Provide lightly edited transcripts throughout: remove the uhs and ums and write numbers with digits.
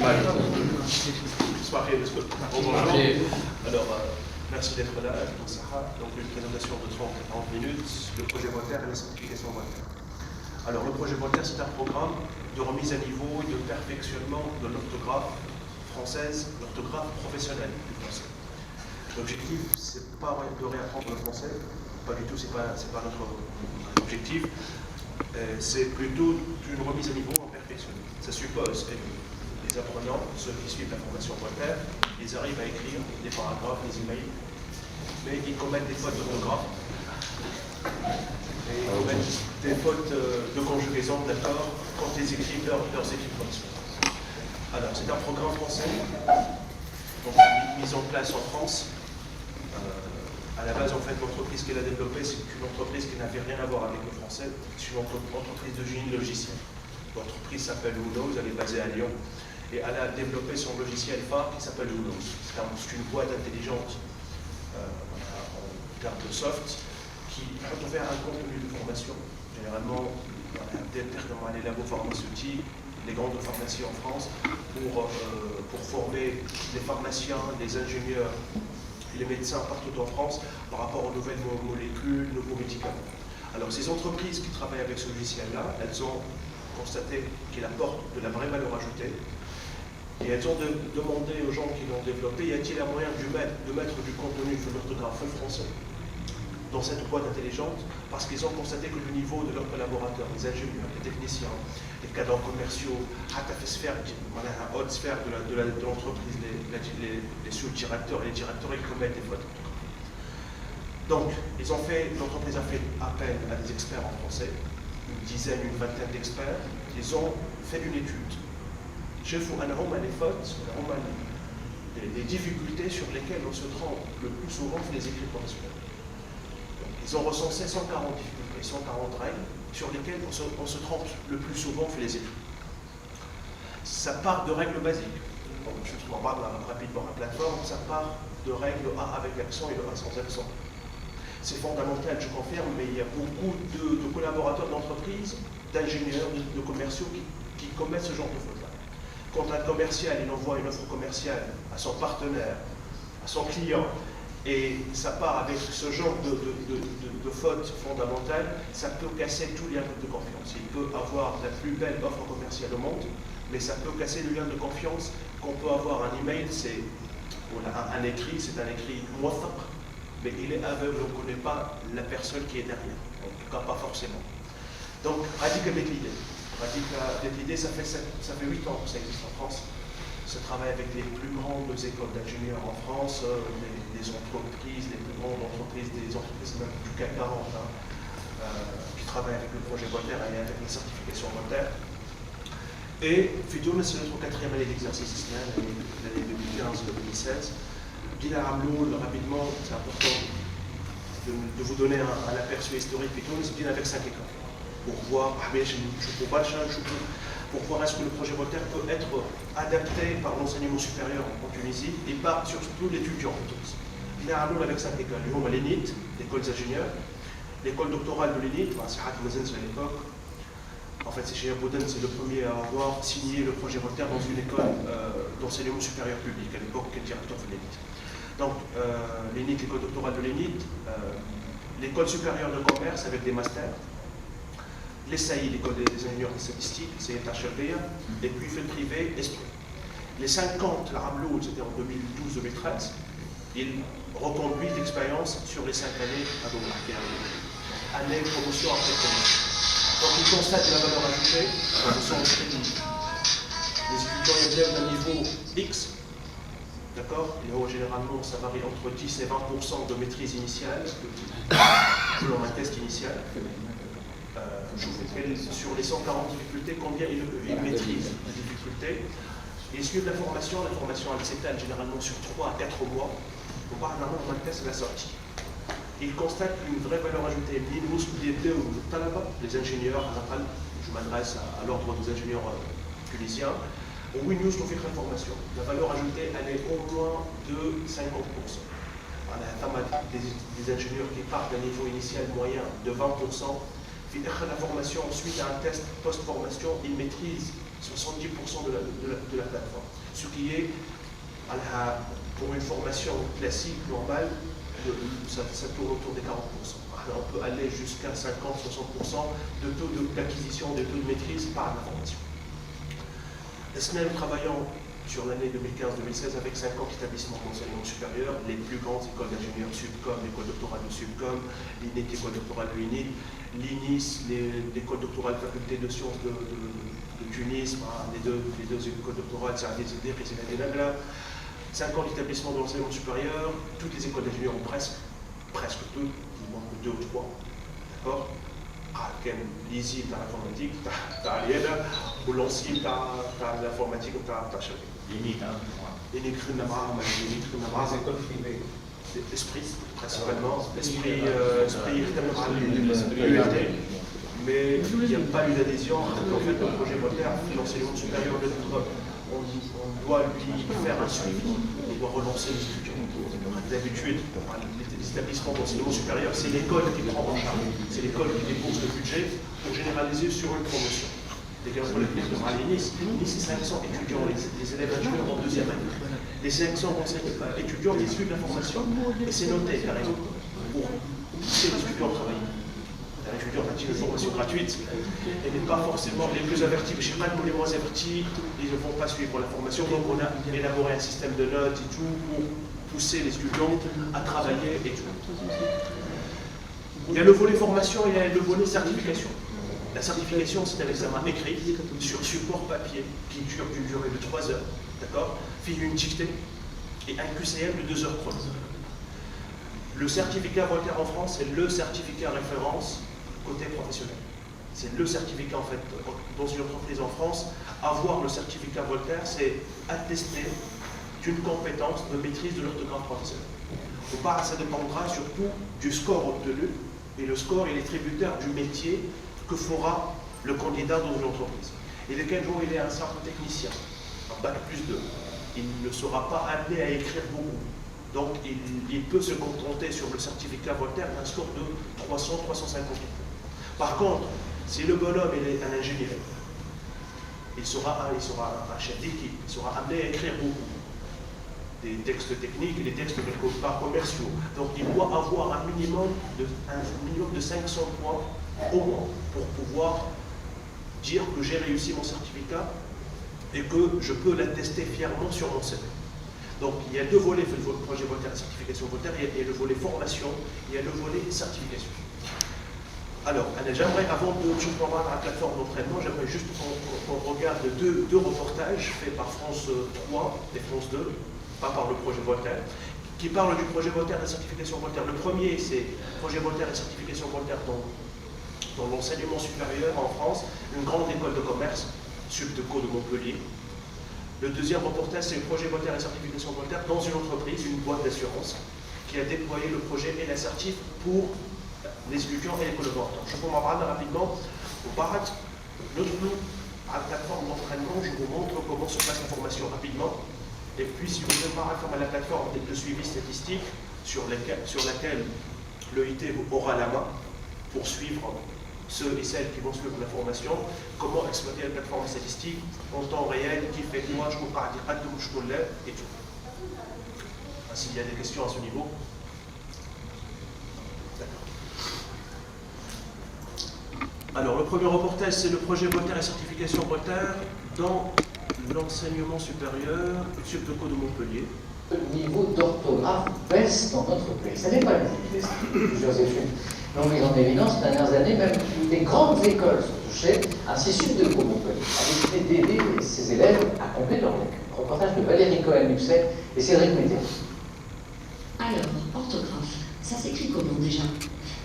Alors, merci d'être là. Donc, une présentation de 30-40 minutes, le projet Voltaire et la certification Voltaire. Alors, le projet Voltaire, c'est un programme de remise à niveau et de perfectionnement de l'orthographe française, l'orthographe professionnelle du français. L'objectif, c'est pas de réapprendre le français, pas du tout, c'est pas notre objectif. C'est plutôt une remise à niveau en perfectionnement. Ça suppose que les apprenants, ceux qui suivent la formation Voltaire, ils arrivent à écrire des paragraphes, des emails, mais ils commettent des fautes d'orthographe, et ils commettent des fautes de conjugaison, d'accord, quand ils écrivent leurs écrits. Alors, c'est un programme français, donc mis en place en France. À la base, en fait, l'entreprise qu'elle a développée, c'est une entreprise qui n'avait rien à voir avec le français. C'est une entreprise de génie logiciel. L'entreprise s'appelle Unos, elle est basée à Lyon. Et elle a développé son logiciel phare qui s'appelle Unos. C'est une boîte intelligente en termes de soft qui, quand on fait un contenu de formation, généralement, dans les labos pharmaceutiques, les grandes pharmacies en France, pour former les pharmaciens, les ingénieurs, les médecins partout en France par rapport aux nouvelles molécules, nouveaux médicaments. Alors ces entreprises qui travaillent avec ce logiciel-là, elles ont constaté qu'il apporte de la vraie valeur ajoutée et elles ont demandé aux gens qui l'ont développé, y a-t-il un moyen de mettre du contenu de l'orthographe français dans cette boîte intelligente, parce qu'ils ont constaté que le niveau de leurs collaborateurs, les ingénieurs, les techniciens, les cadres commerciaux, à la haute sphère de l'entreprise, les sous-directeurs et les directeurs, ils commettent des fautes. Donc, l'entreprise a fait appel à des experts en français, une dizaine, une vingtaine d'experts. Ils ont fait une étude. Je vous un roman les fautes, les difficultés sur lesquelles on se trompe le plus souvent c'est les écrits professionnels. Ils ont recensé 140 difficultés, 140 règles sur lesquelles on se trompe le plus souvent fait les écrits. Ça part de règles basiques. Je vous en parle rapidement. La plateforme, ça part de règles A avec l'accent et de A sans accent. C'est fondamental, je confirme, mais il y a beaucoup de collaborateurs d'entreprise, d'ingénieurs, de commerciaux qui commettent ce genre de fautes-là. Quand un commercial il envoie une offre commerciale à son partenaire, à son client, et ça part avec ce genre de faute fondamentale, ça peut casser tout lien de confiance. Il peut avoir la plus belle offre commerciale au monde, mais ça peut casser le lien de confiance qu'on peut avoir. Un email, c'est un écrit, c'est un écrit muwathaq, mais il est aveugle, on ne connaît pas la personne qui est derrière. En tout cas, pas forcément. Donc, Radic avec l'idée. Radic avec l'idée, ça fait 8 ans que ça existe en France. Ça travaille avec les plus grandes écoles d'ingénieurs en France, les entreprises, les plus grandes entreprises, des entreprises même du CAC 40, qui travaillent avec le projet Voltaire et avec la certification Voltaire. Et Fitoum, c'est notre 4e année d'exercice, l'année 2015-2016. Bilal Amloul, rapidement, c'est important de vous donner un aperçu historique. Fitoum, c'est bien avec 5 écoles. Pour voir est-ce que le projet Voltaire peut être adapté par l'enseignement supérieur en Tunisie et par surtout l'étudiant en Tunisie. Il y a un rôle avec 5 écoles. Il y a l'ENIT, l'école d'ingénieurs, l'école doctorale de l'ENIT, c'est Hat Mazen à l'époque. En fait, c'est chez Abouden, c'est le premier à avoir signé le projet Voltaire dans une école d'enseignement supérieur public, à l'époque, qui est directeur de l'ENIT. Donc, l'ENIT, l'école doctorale de l'ENIT, l'école supérieure de commerce avec des masters, l'ESAI, l'école des ingénieurs de statistiques, c'est HRBA, et puis fait le privé, Esprit. Les 50, la Ramloud, c'était en 2012-2013, il reconduit l'expérience sur les 5 années à Doumra, année promotion après promotion. Donc il constate la valeur ajoutée, ce sont les étudiants élèves d'un niveau X, d'accord, et généralement ça varie entre 10 et 20% de maîtrise initiale, selon un test initial. Je vous rappelle sur les 140 difficultés, combien ils maîtrisent les difficultés. Ils suivent la formation elle s'étale généralement sur 3 à 4 mois. On parle d'un moment de test à la sortie. Ils constatent une vraie valeur ajoutée. Les ingénieurs, je m'adresse à l'ordre des ingénieurs tunisiens, au Windows nous fait formation. La valeur ajoutée, elle est au moins de 50%. On a des ingénieurs qui partent d'un niveau initial moyen de 20%. La formation, ensuite à un test post-formation, ils maîtrisent 70% de la plateforme. Ce qui est, pour une formation classique, normale, ça tourne autour des 40%. Alors on peut aller jusqu'à 50-60% de taux d'acquisition, de taux de maîtrise par la formation. Nous travaillons sur l'année 2015-2016 avec 50 établissements d'enseignement supérieur, les plus grandes écoles d'ingénieurs Subcom, l'école doctorale de Subcom, l'INIT, l'école doctorale de l'INIT, l'INIS, l'école doctorale faculté de sciences de Tunis, les deux écoles doctorales, c'est des idées, c'est la Nagla, 50 établissements d'enseignement supérieur, toutes les écoles d'ingénieurs, presque toutes, il manque 2 ou 3, d'accord? L'ISI, tu as l'informatique, tu as l'IEDA, ou l'ANSI, tu as l'informatique, tu as l'INIT. L'esprit, principalement. L'esprit, mais il n'y a pas eu d'adhésion. En fait, le projet Voltaire, l'enseignement supérieur de notre, on doit lui faire un suivi, on doit relancer les étudiants. D'habitude, les établissements d'enseignement supérieur, c'est l'école qui prend en charge, c'est l'école qui débourse le budget pour généraliser sur une promotion. Les gars, pour le plus de Nice, c'est 500 étudiants, les élèves ingénieurs en deuxième année. Les 500 étudiants qui suivent la formation, et c'est noté, carrément, pour pousser les étudiants à travailler. Un étudiant qui a une formation gratuite, elle n'est pas forcément les plus avertis, mais je ne sais pas, les moins avertis, ils ne vont pas suivre la formation, donc on a élaboré un système de notes et tout pour pousser les étudiants à travailler et tout. Il y a le volet formation et il y a le volet certification. La certification, c'est un examen écrit sur support papier qui dure d'une durée de 3 heures, d'accord, puis une dictée et un QCM de 2 heures chrono. Le certificat Voltaire en France, c'est le certificat référence côté professionnel. C'est le certificat, en fait, dans une entreprise en France. Avoir le certificat Voltaire, c'est attester d'une compétence de maîtrise de l'orthographe professionnelle. Ça dépendra surtout du score obtenu, et le score il est tributaire du métier que fera le candidat dans une entreprise. Et de quel jour il est un simple technicien, un bac plus 2, il ne sera pas amené à écrire beaucoup. Donc il peut se contenter sur le certificat Voltaire d'un score de 300-350. Par contre, si le bonhomme est un ingénieur, il sera un chef d'équipe, il sera amené à écrire beaucoup. Des textes techniques et des textes quelque part commerciaux. Donc il doit avoir un minimum de 500 points au moins pour pouvoir dire que j'ai réussi mon certificat et que je peux l'attester fièrement sur mon CV. Donc il y a 2 volets, le projet Voltaire et certification Voltaire, il y a le volet formation, il y a le volet certification. Alors, j'aimerais, avant de voir la plateforme d'entraînement, j'aimerais juste qu'on regarde deux reportages faits par France 3 et France 2, pas par le projet Voltaire, qui parlent du projet Voltaire et certification Voltaire. Le premier, c'est projet Voltaire et certification Voltaire dans l'enseignement supérieur en France, une grande école de commerce, Subdeco de Montpellier. Le deuxième reportage, c'est le projet Voltaire et certification Voltaire dans une entreprise, une boîte d'assurance, qui a déployé le projet et la certif pour les étudiants et les collaborateurs. Je vous m'en parle rapidement. Au Barat, à la plateforme d'entraînement, je vous montre comment se passe la formation rapidement. Et puis, si vous voulez voir comme à la plateforme de suivi statistique sur laquelle l'EIT aura la main pour suivre ceux et celles qui vont suivre la formation, comment exploiter la plateforme statistique en temps réel, qui fait quoi, je vous parle et tout. S'il y a des questions à ce niveau. Alors, le premier reportage, c'est le projet Voltaire et certification Voltaire dans l'enseignement supérieur, Subdeco de Montpellier. Le niveau d'orthographe baisse dans notre pays. Ça n'est pas juste. Plusieurs études l'ont mis en évidence ces dernières années, même des grandes écoles sont touchées. Ainsi, Subdeco de Montpellier a décidé d'aider ses élèves à compléter leur vécu. Reportage de Valérie Cohen-Muxet et Cédric Média. Alors, orthographe, ça s'écrit comment déjà?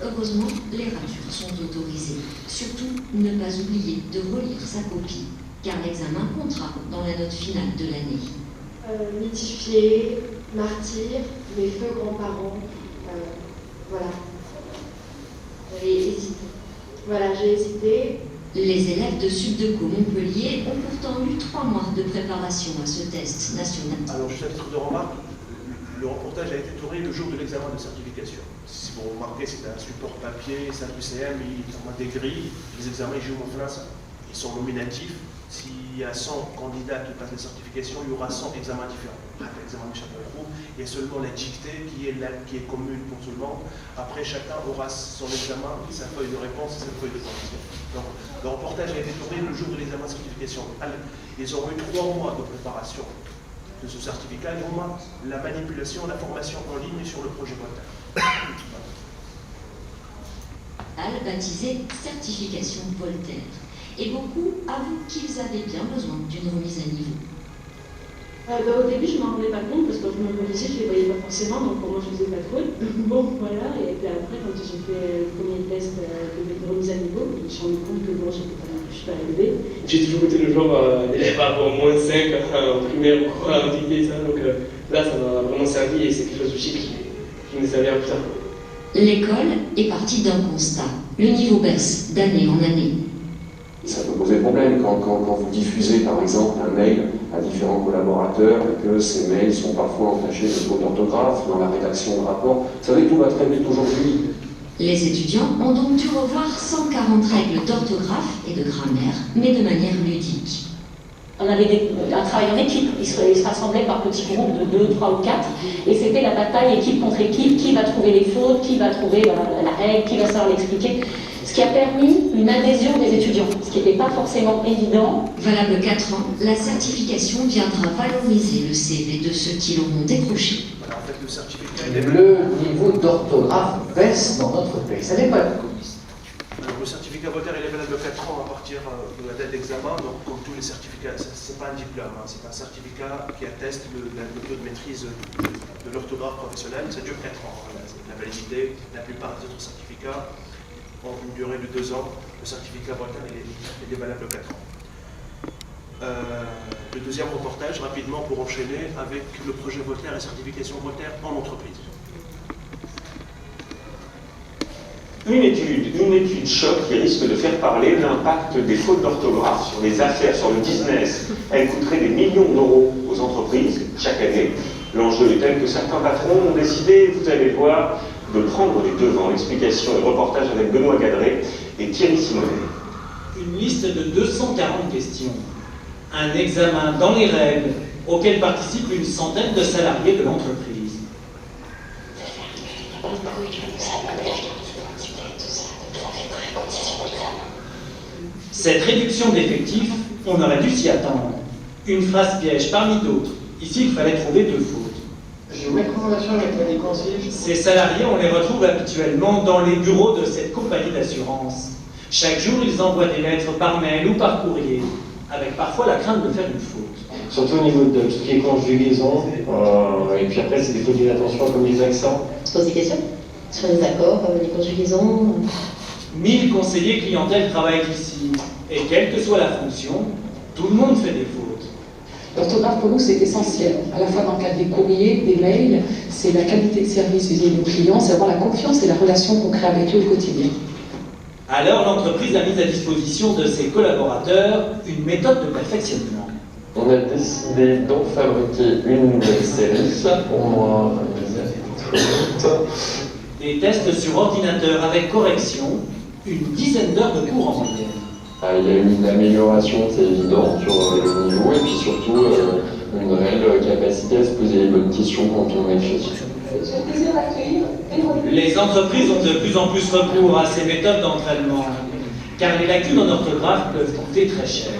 Heureusement, les ratures sont autorisées. Surtout, ne pas oublier de relire sa copie, car l'examen comptera dans la note finale de l'année. Mythifié, martyr, mes feux grands-parents, voilà. J'ai hésité. Les élèves de Subdeco Montpellier ont pourtant eu 3 mois de préparation à ce test national. Alors, juste à titre de remarque, le reportage a été tourné le jour de l'examen de certification. Si vous remarquez, c'est un support papier, c'est un QCM, il y a des grilles, les examens ils jouent en face, ils sont nominatifs, s'il y a 100 candidats qui passent la certification, il y aura 100 examens différents. Il y a seulement la dictée qui est commune pour tout le monde. Après, chacun aura son examen, sa feuille de réponse et sa feuille de correction. Donc, le reportage a été tourné le jour de l'examen de certification. Ils ont eu 3 mois de préparation de ce certificat et au moins la manipulation, la formation en ligne sur le projet Voltaire. Baptisé certification Voltaire. Et beaucoup avouent qu'ils avaient bien besoin d'une remise à niveau. Au début, je ne m'en rendais pas compte parce que quand je me relisais, je ne les voyais pas forcément, donc pour moi, je ne faisais pas de faute. Bon, voilà, et puis après, quand j'ai fait le premier test de remise à niveau, je me suis rendu compte que bon, j'étais pas super élevée. J'ai toujours été le genre d'élève à avoir moins 5 en primaire ou quoi, en dictée, ça, donc là, ça m'a vraiment servi et c'est quelque chose aussi qui me servait à plus tard. L'école est partie d'un constat. Le niveau baisse d'année en année. Ça peut poser problème quand vous diffusez par exemple un mail à différents collaborateurs et que ces mails sont parfois entachés de fautes d'orthographe dans la rédaction de rapport. Vous savez, tout va très vite aujourd'hui. Les étudiants ont donc dû revoir 140 règles d'orthographe et de grammaire, mais de manière ludique. On avait un travail en équipe, ils se rassemblaient par petits groupes de 2, 3 ou 4, et c'était la bataille équipe contre équipe, qui va trouver les fautes, qui va trouver la règle, qui va savoir l'expliquer, ce qui a permis une adhésion des étudiants, ce qui n'était pas forcément évident. Valable 4 ans, la certification viendra valoriser le CV de ceux qui l'auront décroché. Voilà, en fait, le certificat, Le niveau d'orthographe baisse dans notre pays. Ça n'est pas le communiste. Alors, le certificat Voltaire il est valable de 4 ans à partir de la date d'examen, donc comme tous les certificats, ce n'est pas un diplôme, hein, c'est un certificat qui atteste le taux de maîtrise de l'orthographe professionnelle, ça dure 4 ans. Voilà, la validité, la plupart des autres certificats ont une durée de 2 ans, le certificat Voltaire il est valable de 4 ans. Le deuxième reportage, rapidement pour enchaîner avec le projet Voltaire et certification Voltaire en entreprise. Une étude choc qui risque de faire parler l'impact des fautes d'orthographe sur les affaires, sur le business. Elle coûterait des millions d'euros aux entreprises chaque année. L'enjeu est tel que certains patrons ont décidé, vous allez voir, de prendre les devants. Explication et reportage avec Benoît Gadré et Thierry Simonet. Une liste de 240 questions. Un examen dans les règles auquel participent une centaine de salariés de l'entreprise. Cette réduction d'effectifs, on aurait dû s'y attendre. Une phrase piège parmi d'autres. Ici, il fallait trouver 2 fautes. Je vous mets en relation avec la déconseillée. Ces salariés, on les retrouve habituellement dans les bureaux de cette compagnie d'assurance. Chaque jour, ils envoient des lettres par mail ou par courrier, avec parfois la crainte de faire une faute. Surtout au niveau de tout ce qui est conjugaison, et puis après, c'est des fautes d'inattention comme les accents. On se pose des questions sur les accords, les conjugaisons. 1000 conseillers clientèle travaillent ici, et quelle que soit la fonction, tout le monde fait des fautes. L'orthographe pour nous c'est essentiel, à la fois dans le cadre des courriers, des mails, c'est la qualité de service vis-à-vis de nos clients, c'est avoir la confiance et la relation qu'on crée avec eux au quotidien. Alors l'entreprise a mis à disposition de ses collaborateurs une méthode de perfectionnement. On a décidé d'en fabriquer une nouvelle série pour moi. Des tests sur ordinateur avec correction, une dizaine d'heures de cours en moyenne. Il y a eu une amélioration, c'est évident, sur le niveau, et puis surtout une réelle capacité à se poser les bonnes questions quand on écrit. Les entreprises ont de plus en plus recours à ces méthodes d'entraînement, car les lacunes en orthographe peuvent coûter très cher.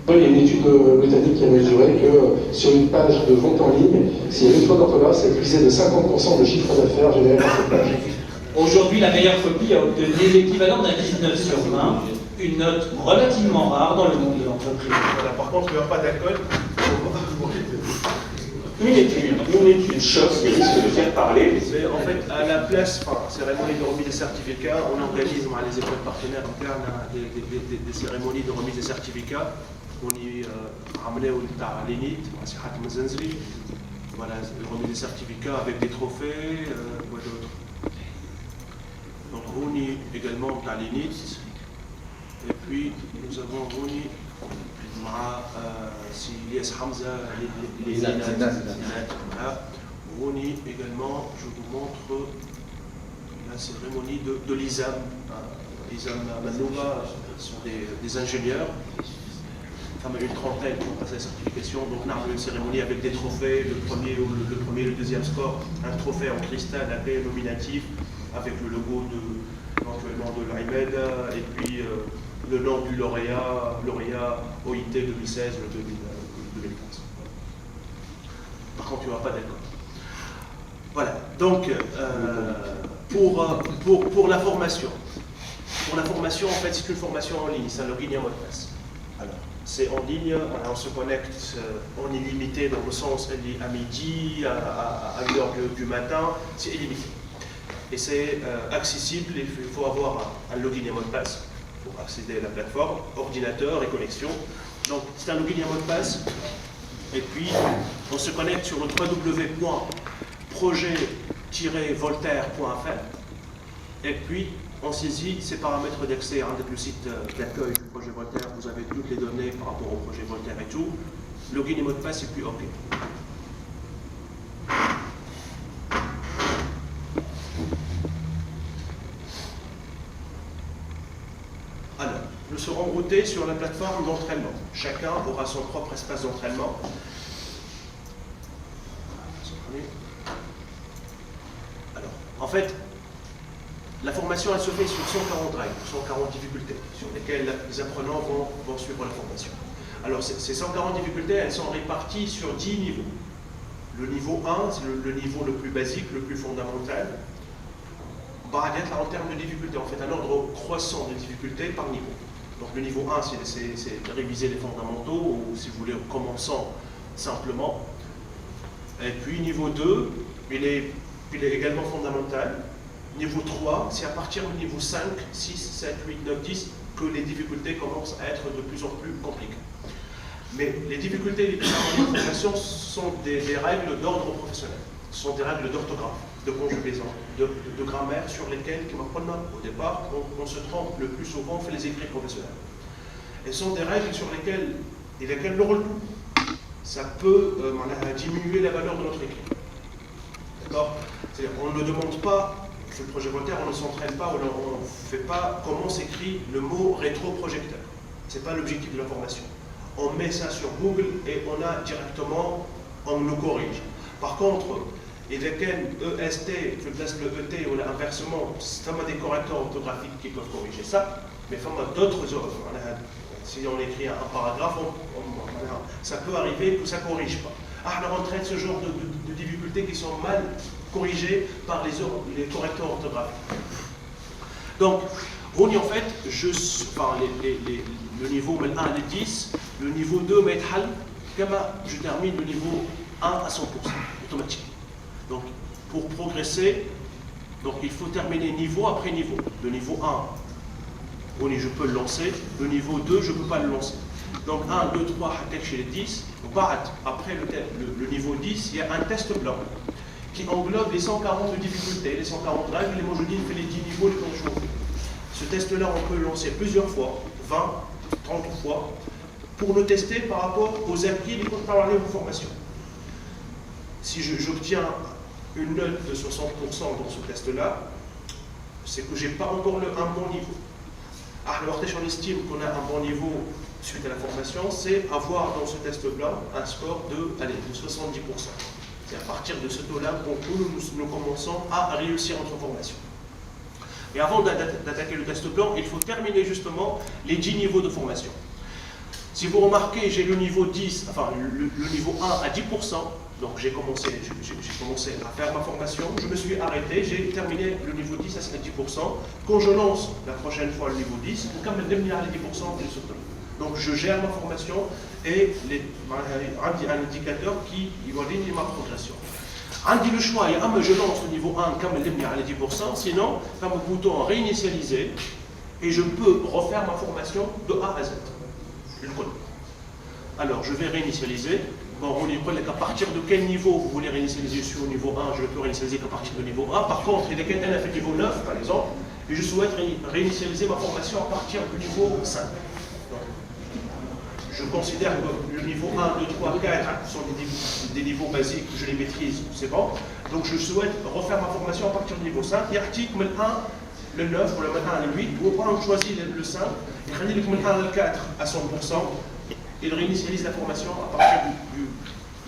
Il y a une étude britannique qui a mesuré que sur une page de vente en ligne, s'il y avait une faute d'orthographe, ça réduisait de 50% le chiffre d'affaires généré par cette page. Aujourd'hui, la meilleure copie a obtenu l'équivalent d'un 19 sur 20, une note relativement rare dans le monde de l'entreprise. Voilà, par contre, il n'y aura pas d'alcool. Une étude choc qui risque de faire parler. Mais en fait, à la place, cérémonie de remise des certificats, on organise les écoles partenaires internes des cérémonies de remise des certificats. On y ramenait au l'INIT, voilà, remise des certificats avec des trophées, quoi d'autre. Donc Rouni également à l'INIT. Et puis nous avons Rouni si Elias Hamza, Rouni également, je vous montre la cérémonie de l'ISAM. L'ISAM Manouba sont des ingénieurs, une trentaine pour passer la certification. Donc on a une cérémonie avec des trophées, le premier et le deuxième score, un trophée en cristal avec nominatif, avec le logo éventuellement de l'IMED, et puis le nom du lauréat OIT 2016, le 2015. Par contre, il n'y aura pas d'accord. Voilà, donc pour la formation. Pour la formation, en fait, c'est une formation en ligne, c'est un login et un mot de passe. Alors, c'est en ligne, on se connecte en illimité dans le sens à midi, à 1h du matin, c'est illimité. Et c'est accessible, il faut avoir un login et un mot de passe pour accéder à la plateforme, ordinateur et connexion. Donc, c'est un login et un mot de passe. Et puis, on se connecte sur le www.projet-voltaire.fr. Et puis, on saisit ces paramètres d'accès avec le site d'accueil du projet Voltaire. Vous avez toutes les données par rapport au projet Voltaire et tout. Login et mot de passe, et puis OK. Alors, nous serons routés sur la plateforme d'entraînement. Chacun aura son propre espace d'entraînement. Alors, en fait, la formation, elle se fait sur 140 règles, 140 difficultés, sur lesquelles les apprenants vont suivre la formation. Alors, ces 140 difficultés, elles sont réparties sur 10 niveaux. Le niveau 1, c'est le niveau le plus basique, le plus fondamental. En termes de difficulté, on fait un ordre croissant de difficultés par niveau. Donc, le niveau 1, c'est réviser les fondamentaux, ou si vous voulez, commençant simplement. Et puis, niveau 2, il est également fondamental. Niveau 3, c'est à partir du niveau 5, 6, 7, 8, 9, 10 que les difficultés commencent à être de plus en plus compliquées. Mais les difficultés les plus en formation sont des règles d'ordre professionnel. Ce sont des règles d'orthographe, de conjugaison, de grammaire sur lesquelles, au départ, on se trompe le plus souvent, on fait les écrits professionnels. Et ce sont des règles sur lesquelles le rôle, ça peut diminuer la valeur de notre écrit. D'accord ? C'est-à-dire, on ne demande pas. Sur le projet Voltaire, on ne s'entraîne pas, on ne fait pas comment s'écrit le mot rétroprojecteur. Ce n'est pas l'objectif de la formation. On met ça sur Google et on a directement, on le corrige. Par contre, et lesquels EST, je place le ET, on a inversement, ça m'a des correcteurs orthographiques qui peuvent corriger ça, mais il y a d'autres œuvres. Si on écrit un paragraphe, ça peut arriver que ça ne corrige pas. Alors on traite ce genre de difficultés qui sont mal corrigées par les correcteurs orthographiques. Donc, en fait, le niveau 1 à 10, le niveau 2, je termine le niveau 1 à 100%, automatique. Donc, pour progresser, il faut terminer niveau après niveau. Le niveau 1, je peux le lancer. Le niveau 2, je ne peux pas le lancer. Donc 1, 2, 3, chez les 10. Après le niveau 10, il y a un test blanc qui englobe les 140 difficultés, les 140 règles, et moi je dis fait les 10 niveaux, les 30 jours. Ce test-là, on peut le lancer plusieurs fois, 20, 30 fois, pour le tester par rapport aux acquis des parler de formation. Si j'obtiens une note de 60% dans ce test-là, c'est que je n'ai pas encore un bon niveau. Alors, on estime qu'on a un bon niveau suite à la formation, c'est avoir dans ce test blanc un score de 70%. C'est à partir de ce taux-là que nous commençons à réussir notre formation. Et avant d'attaquer le test blanc, il faut terminer justement les 10 niveaux de formation. Si vous remarquez, j'ai le niveau 10, enfin le niveau 1 à 10%, donc j'ai commencé à faire ma formation, je me suis arrêté, j'ai terminé le niveau 10 à 10%. Quand je lance la prochaine fois le niveau 10, pour quand même devenir à 10%, je saute. Donc je gère ma formation et un indicateur qui va donner ma progression. J'ai le choix, je lance le niveau 1 comme devenir à 10%, sinon, je le bouton réinitialiser et je peux refaire ma formation de A à Z. Je le connais. Alors je vais réinitialiser. Bon, on y connaît qu'à partir de quel niveau vous voulez réinitialiser sur le niveau 1, je ne peux réinitialiser qu'à partir du niveau 1. Par contre, il y a quelqu'un qui a fait niveau 9, par exemple, et je souhaite réinitialiser ma formation à partir du niveau 5. Je considère que le niveau 1, 2, 3, 4 sont des niveaux basiques, je les maîtrise, c'est bon. Donc je souhaite refaire ma formation à partir du niveau 5. Il y a article le 1, le 9, ou le 1, le 8, ou on choisit le 5, et le 1, le 4 à 100%, il réinitialise la formation à partir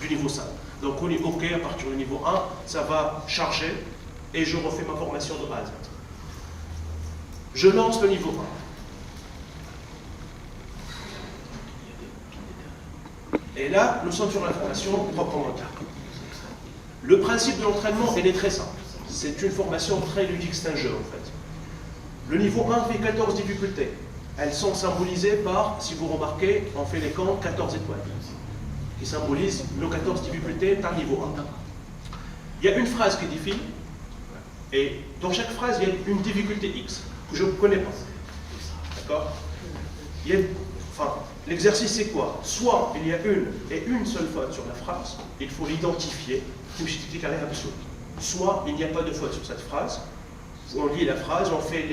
du niveau 5. Donc on est OK à partir du niveau 1, ça va charger et je refais ma formation de A à Z. Je lance le niveau 1. Et là, nous sommes sur la formation proprement dite. Le principe de l'entraînement, il est très simple. C'est une formation très ludique, c'est un jeu en fait. Le niveau 1 fait 14 difficultés. Elles sont symbolisées par, si vous remarquez, on fait les camps 14 étoiles, qui symbolisent nos 14 difficultés par niveau 1. Il y a une phrase qui défile, et dans chaque phrase, il y a une difficulté X, que je ne connais pas. D'accord? Enfin, l'exercice c'est quoi? Soit il y a une seule faute sur la phrase, il faut l'identifier, soit il n'y a pas de faute sur cette phrase, on lit la phrase, on fait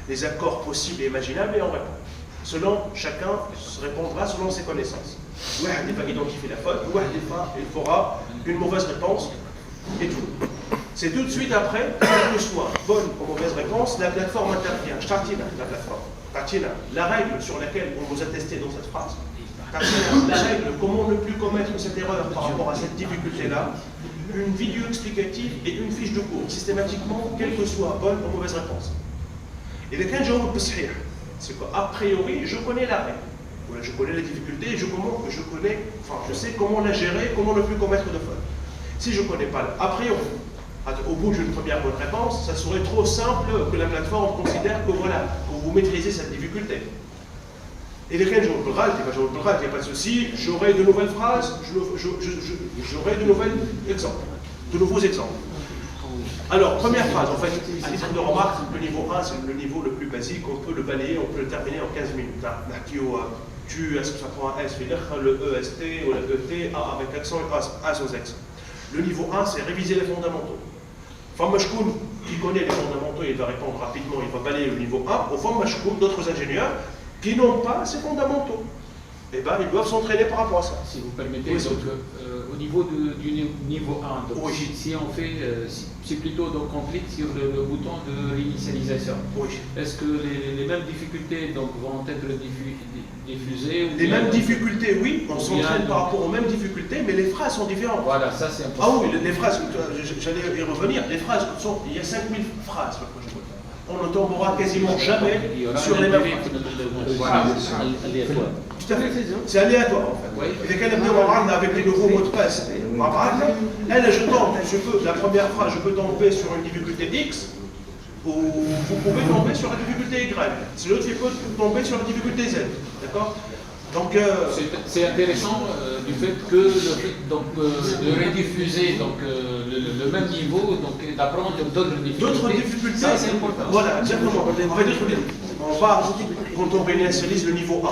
les accords possibles et imaginables et on répond. Selon chacun répondra selon ses connaissances. Il va identifier la faute, il fera une mauvaise réponse et tout. C'est tout de suite après, quelle que soit bonne ou mauvaise réponse, la plateforme intervient. La plateforme. La règle sur laquelle on vous a testé dans cette phrase. La règle, comment ne plus commettre cette erreur par rapport à cette difficulté-là. Une vidéo explicative et une fiche de cours, systématiquement, quelle que soit bonne ou mauvaise réponse. Et le cas de Bishir, c'est qu'a priori, je connais la règle. Je connais la difficulté, je sais comment la gérer, comment ne plus commettre de faute. Si je ne connais pas a priori, au bout d'une première bonne réponse, ça serait trop simple que la plateforme considère que voilà, que vous maîtrisez cette difficulté. Et les cas de il n'y a pas de souci, j'aurai de nouvelles phrases, j'aurai de nouveaux exemples. Alors, première phrase, en fait, à titre de remarque, le niveau 1, c'est le niveau le plus basique, on peut le balayer, on peut le terminer en 15 minutes. Tu, est-ce que ça prend un S, le EST ou le ET, A avec accent et A sans accent. Le niveau 1, c'est réviser les fondamentaux. Famashkoun, qui connaît les fondamentaux, il va répondre rapidement, il va balayer le niveau 1. Au Famashkoun, d'autres ingénieurs qui n'ont pas ces fondamentaux, eh ben, ils doivent s'entraîner par rapport à ça. Si vous permettez, donc, au niveau du niveau 1, donc, oui. si on fait, c'est plutôt donc on clique sur le bouton de réinitialisation. Oui. Est-ce que les mêmes difficultés donc, vont être diffusées Les mêmes difficultés, oui, on s'entraîne par rapport aux mêmes difficultés, mais les phrases sont différentes. Voilà, ça c'est important. Ah oui, les phrases, j'allais y revenir, les phrases sont, il y a 5000 phrases. On ne tombera quasiment jamais sur les mêmes phrases. Tout à fait, c'est aléatoire en fait. Et quand on avec les nouveaux mots de passe, je tombe, la première phrase, je peux tomber sur une difficulté X, ou vous pouvez tomber sur la difficulté Y. C'est l'autre qui peut tomber sur la difficulté Z. D'accord? Donc, c'est intéressant du fait que de rediffuser donc, le même niveau, donc d'apprendre d'autres difficultés. Ça, c'est important. Voilà, exactement. On va, quand on réinitialise le niveau 1,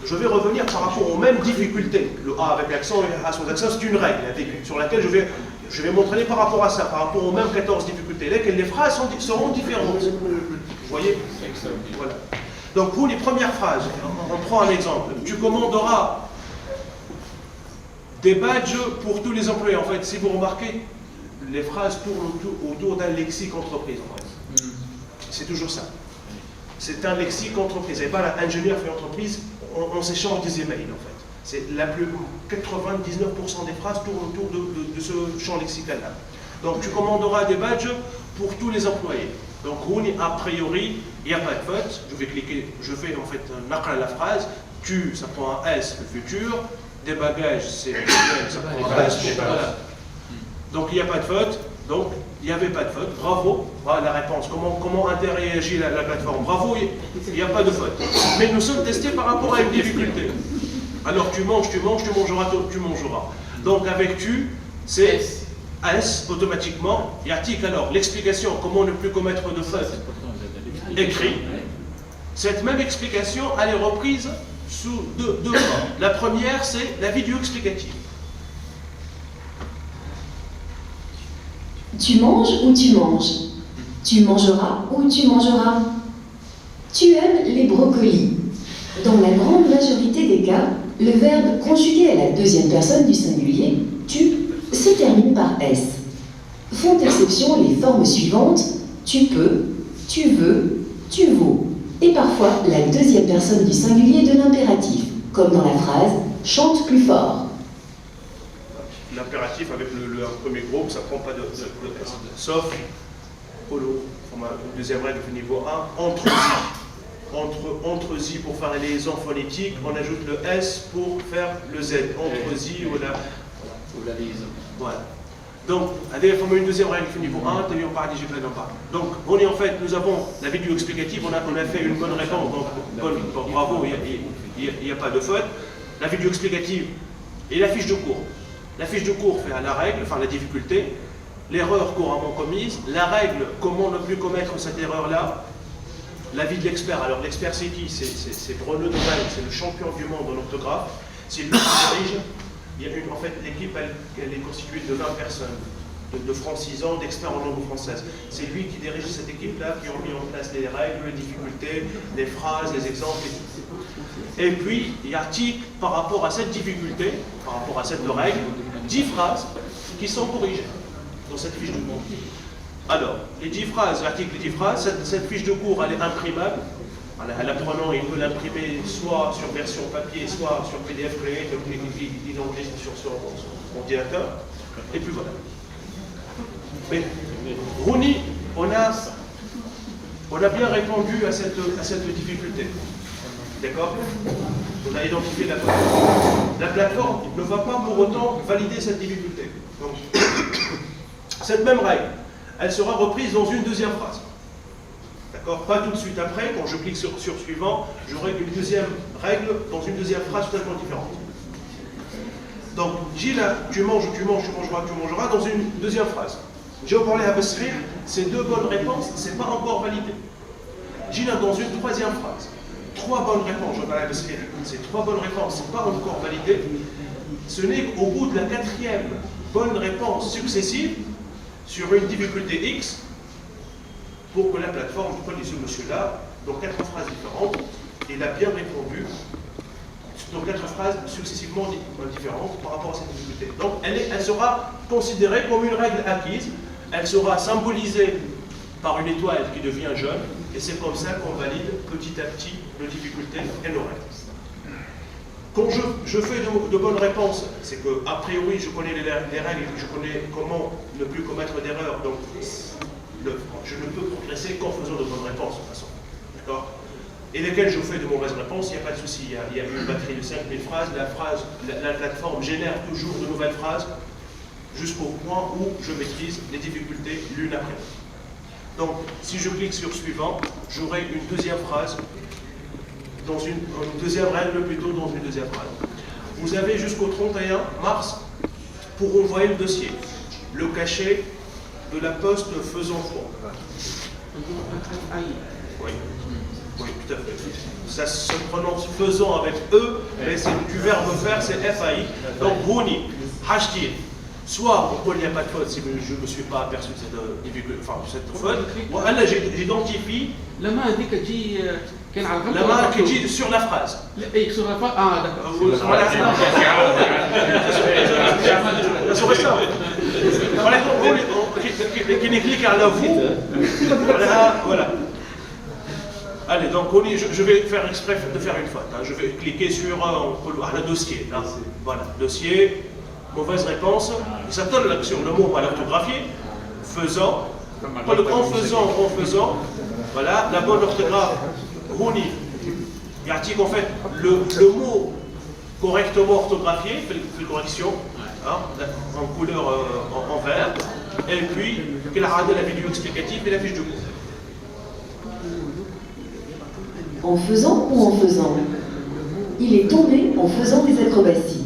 je vais revenir par rapport aux mêmes difficultés. Le A avec l'accent et le A sans accent, c'est une règle sur laquelle je vais m'entraîner par rapport à ça, par rapport aux mêmes 14 difficultés. Là, les phrases seront différentes. Vous voyez? Voilà. Donc, pour les premières phrases, on prend un exemple. Tu commanderas des badges pour tous les employés. En fait, si vous remarquez, les phrases tournent autour d'un lexique entreprise. En fait. C'est toujours ça. C'est un lexique entreprise. Et pas l'ingénieur fait entreprise, on s'échange des emails en fait. C'est 99% des phrases tournent autour de ce champ lexical-là. Donc, tu commanderas des badges pour tous les employés. Donc, a priori, il n'y a pas de faute. Je vais cliquer, je fais en fait un la phrase. Tu, ça prend un S, le futur. Des bagages, c'est ça prend un S. Voilà. Donc, il n'y a pas de faute. Donc, il n'y avait pas de faute. Bravo. Voilà la réponse. Comment interagit la plateforme? Bravo, il n'y a pas de faute. Mais nous sommes testés par rapport à une difficulté. Alors, tu mangeras. Donc, avec tu, c'est S automatiquement. Yatik, alors, l'explication, comment ne plus commettre de faute, écrit. Cette même explication, elle est reprise sous deux formes. La première, c'est la vidéo explicative. Tu manges ou tu manges? Tu mangeras ou tu mangeras? Tu aimes les brocolis? Dans la grande majorité des cas, le verbe conjugué à la deuxième personne du singulier, tu, se termine par S. Font exception les formes suivantes, tu peux, tu veux, tu vaux, et parfois la deuxième personne du singulier de l'impératif, comme dans la phrase « chante plus fort ». L'impératif avec le premier groupe, ça ne prend pas de S. Sauf, pour le deuxième règle du niveau 1, entre zi pour faire les liaisons phonétiques, on ajoute le S pour faire le Z. Entre zi ou la liaison. Voilà. Donc, une deuxième règle du niveau 1, on parle des gifles pas. Donc, on est en fait, nous avons la vidéo explicative, on a fait une bonne réponse, donc bravo, il n'y a pas de faute. La vidéo explicative et la fiche de cours. La fiche de cours fait la règle, enfin la difficulté, l'erreur couramment commise, la règle, comment ne plus commettre cette erreur-là, l'avis de l'expert. Alors l'expert c'est qui? C'est Bruno Doval, c'est le champion du monde en orthographe, c'est lui qui dirige. Il y a en fait, l'équipe, elle est constituée de 20 personnes, de francisants, d'experts en langue française. C'est lui qui dirige cette équipe-là, qui ont mis en place les règles, les difficultés, les phrases, les exemples et tout. Et puis, il article par rapport à cette difficulté, par rapport à cette règle, 10 phrases qui sont corrigées dans cette fiche de cours. Alors, les 10 phrases, l'article 10 phrases, cette fiche de cours, elle est imprimable. L'apprenant, il peut l'imprimer soit sur version papier, soit sur PDF créé, donc il enregistre sur son ordinateur. Et puis voilà. Mais, Rouni, on a bien répondu à cette difficulté. D'accord? On a identifié la plateforme. La plateforme ne va pas pour autant valider cette difficulté. Donc, cette même règle, elle sera reprise dans une deuxième phrase. D'accord? Pas tout de suite après, quand je clique sur suivant, j'aurai une deuxième règle dans une deuxième phrase totalement différente. Donc, Gila, tu mangeras dans une deuxième phrase. J'ai parlé à Besrir, ces deux bonnes réponses, c'est pas encore validé. Gila, dans une troisième phrase. 3 bonnes réponses, je vais à Besrir. Ces 3 bonnes réponses, c'est pas encore validé. Ce n'est qu'au bout de la 4e bonne réponse successive sur une difficulté X, pour que la plateforme, je connais ce monsieur-là, dans 4 phrases différentes, il a bien répondu dans 4 phrases successivement différentes par rapport à cette difficulté. Donc, elle sera considérée comme une règle acquise, elle sera symbolisée par une étoile qui devient jaune, et c'est comme ça qu'on valide petit à petit nos difficultés et nos règles. Quand je fais de bonnes réponses, c'est qu'a priori je connais les règles, je connais comment ne plus commettre d'erreurs, donc je ne peux progresser qu'en faisant de bonnes réponses, de toute façon. D'accord? Et lesquelles je fais de mauvaises réponses, il n'y a pas de souci. Il y a une batterie de 5000 phrases, la plateforme génère toujours de nouvelles phrases, jusqu'au point où je maîtrise les difficultés l'une après l'autre. Donc, si je clique sur suivant, j'aurai une deuxième phrase, dans une deuxième règle plutôt dans une deuxième phrase. Vous avez jusqu'au 31 mars pour envoyer le dossier, le cachet de la poste faisant foi. Oui. Oui, tout à fait. Ça se prononce faisant avec E, mais c'est du verbe faire, c'est FAI. Donc, Rouni, Hashtir. Soit, pourquoi il n'y a pas de faute si je ne me suis pas aperçu de cette faute, ou alors j'identifie la main qui dit sur la phrase. Sur la phrase, ah d'accord. Voilà. Ça serait ça. Voilà, qui n'est cliqué à la vous. Voilà. Allez, donc je vais faire exprès de faire une faute. Je vais cliquer sur le dossier. Là. Voilà, dossier. Mauvaise réponse, ça donne l'action, le mot mal orthographié, faisant, en faisant, voilà, la bonne orthographe, Rouni, l'article en fait, le mot correctement orthographié, fait correction, hein, en couleur en vert, et puis, qu'elle a regardé la vidéo explicative et la fiche de cours. En faisant ou en faisant? Il est tombé en faisant des acrobaties.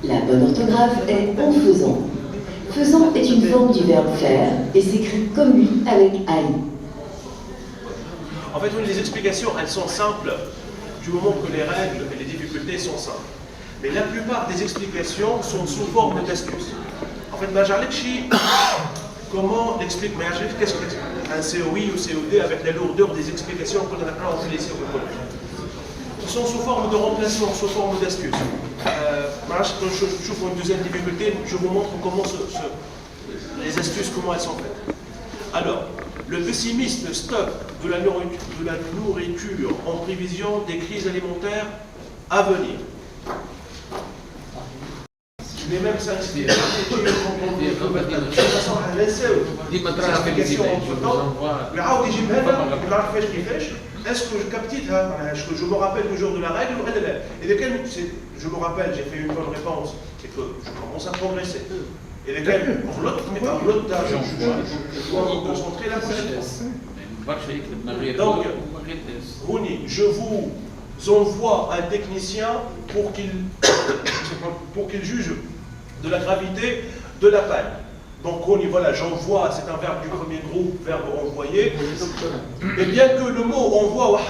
La bonne orthographe est en faisant. Faisant est une forme du verbe faire et s'écrit comme lui avec AI. En fait, les explications, elles sont simples du moment que les règles et les difficultés sont simples. Mais la plupart des explications sont sous forme d'astuces. En fait, Majarlechi, comment l'explique Majarlechi? Qu'est-ce que un COI ou COD avec la lourdeur des explications qu'on a appelées en lycée au collège? Ils sont sous forme de remplacement, sous forme d'astuces. Quand je trouve une deuxième difficulté, je vous montre comment les astuces, comment elles sont faites. Alors, le pessimiste stocke de la nourriture en prévision des crises alimentaires à venir. Mais même ça, c'est de toute façon, on laisse l'explication entre temps. Mais ah, il est-ce que je capte, est-ce que je me rappelle toujours de la règle ou et lesquelles, je me rappelle, j'ai fait une bonne réponse, c'est que je commence à progresser. Et lesquelles, pour l'autre tâche, je dois me concentrer la prochaine fois. Donc, Rouni, je vous envoie un technicien pour qu'il juge de la gravité de la panne. Donc on y voilà, j'envoie, c'est un verbe du premier groupe, verbe envoyer. Et bien que le mot envoi,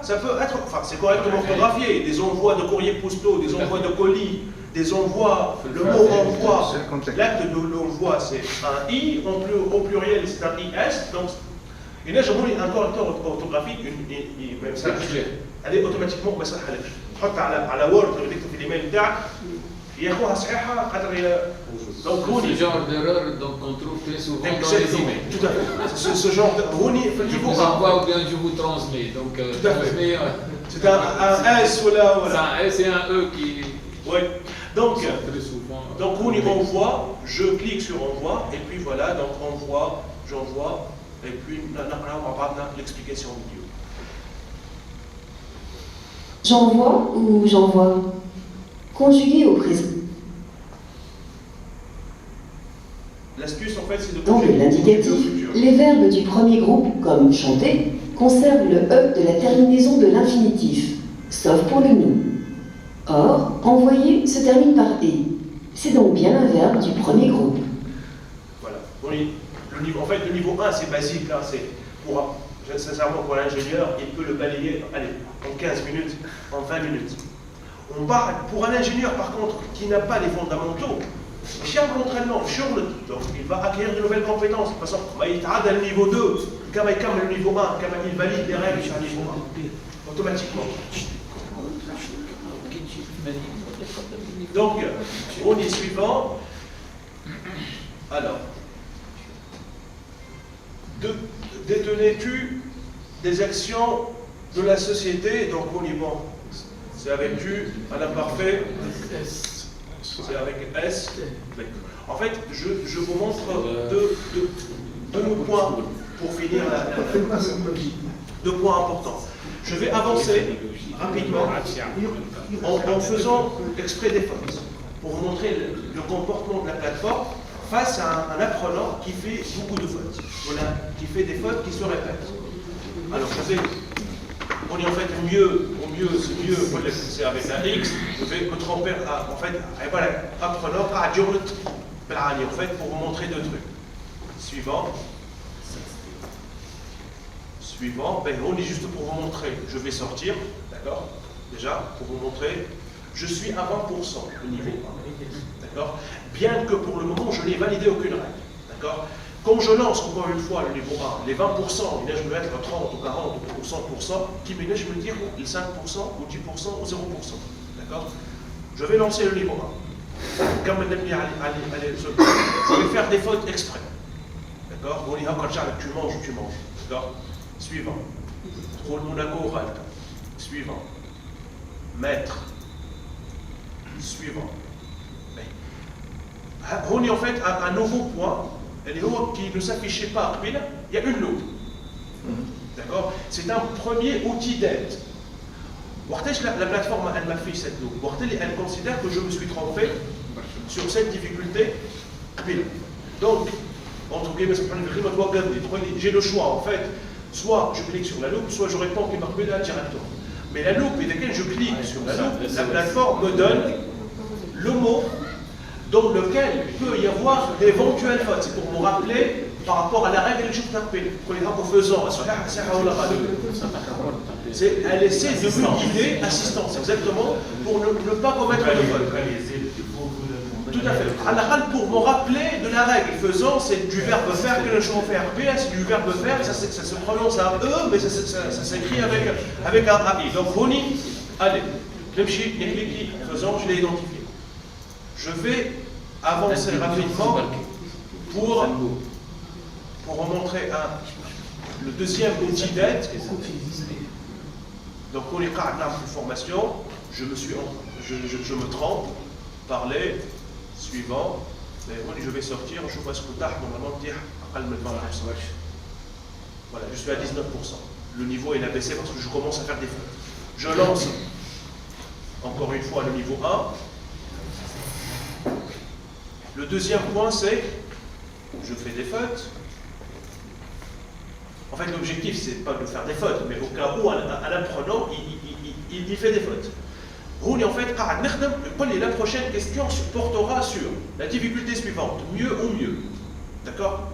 ça peut être, enfin c'est correctement orthographié, des envois de courriers postaux, des envois de colis, des envois, le mot envoi, l'acte de l'envoi c'est un I, au pluriel c'est un IS, donc il y a un correcteur orthographique, même ça, elle est automatiquement, mais ça, à la Word, tu في l'email تاعك ياخذها صحيحه قدر الى donc ce genre d'erreur qu'on trouve très souvent dans les emails. Tout à fait. Ce genre de je vous envoie ou bien je vous transmets. Donc c'est un S ou là voilà. C'est un S et un E qui. Oui. Donc très souvent. Donc on y envoie, je clique sur envoi et puis voilà, donc envoie, j'envoie et puis on va l'explication vidéo. J'envoie ou j'envoie? Conjugué au présent. L'astuce, en fait, c'est de dans l'indicatif, les verbes du premier groupe, comme chanter, conservent le E de la terminaison de l'infinitif, sauf pour le nous. Or, envoyer se termine par E. C'est donc bien un verbe du premier groupe. Voilà. En fait, le niveau 1, c'est basique. Là, c'est sincèrement, pour l'ingénieur, il peut le balayer en 15 minutes, en 20 minutes. On parle, pour un ingénieur, par contre, qui n'a pas les fondamentaux, l'entraînement, donc il va acquérir de nouvelles compétences. De toute façon, il a le niveau 2, quand le niveau 1, quand il valide les règles sur le niveau 1, automatiquement. Donc, on est suivant. Alors, détenais-tu des actions de la société? Donc, on y va. C'est avec tu, à l'imparfait. C'est avec S. En fait, je vous montre deux points pour finir deux points importants. Je vais avancer rapidement en faisant exprès des fautes pour vous montrer le comportement de la plateforme face à un apprenant qui fait beaucoup de fautes, qui fait des fautes qui se répètent. Alors, on est en fait mieux, c'est mieux, c'est avec un X, je vais me tromper, en fait, apprenant à en fait, pour vous montrer deux trucs. Suivant, ben, on est juste pour vous montrer, je vais sortir, d'accord, déjà, pour vous montrer, je suis à 20% au niveau 1, d'accord, bien que pour le moment, je n'ai validé aucune règle, d'accord. Quand je lance encore une fois le niveau 1, les 20%, je vais mettre 30 ou 40 ou 100%, qui me je me dire les 5% ou 10% ou 0%. D'accord? Je vais lancer le niveau 1. Comme je vais faire des fautes exprès. D'accord? Tu manges. D'accord? Suivant. Rôle Monaco, suivant. Maître. Suivant. On est en fait à un nouveau point. Qui ne s'affichait pas, il y a une loupe. D'accord? C'est un premier outil d'aide. La plateforme, elle m'a fait cette loupe. Elle considère que je me suis trompé sur cette difficulté. Donc, entre guillemets, j'ai le choix, en fait. Soit je clique sur la loupe, soit je réponds directement. Mais la loupe, et dès que je clique sur la loupe, la plateforme me donne le mot dans lequel il peut y avoir d'éventuelles fautes. C'est pour me rappeler par rapport à la règle que je t'appelle. En faisant, elle essaie de me guider, assistance, exactement, pour ne pas commettre de faute. Tout à fait. À la règle, pour me rappeler de la règle faisant, c'est du verbe faire que le champ fait RP, c'est du verbe faire, ça se prononce un E, mais ça s'écrit avec un AI. Donc, Roni, allez, faisant, je l'ai identifié. Je vais avancer rapidement pour vous montrer le deuxième outil d'aide. Donc, on est une formation. je me trompe, parler, suivant, mais moi je vais sortir, je vois ce que tu as, normalement dire à 20%. Voilà, je suis à 19%. Le niveau est abaissé parce que je commence à faire des fautes. Je lance encore une fois le niveau 1. Le deuxième point, c'est je fais des fautes. En fait, l'objectif, c'est pas de faire des fautes, mais au cas où, à l'apprenant, il fait des fautes. Rouni, en fait, la prochaine question portera sur la difficulté suivante, mieux ou mieux. D'accord?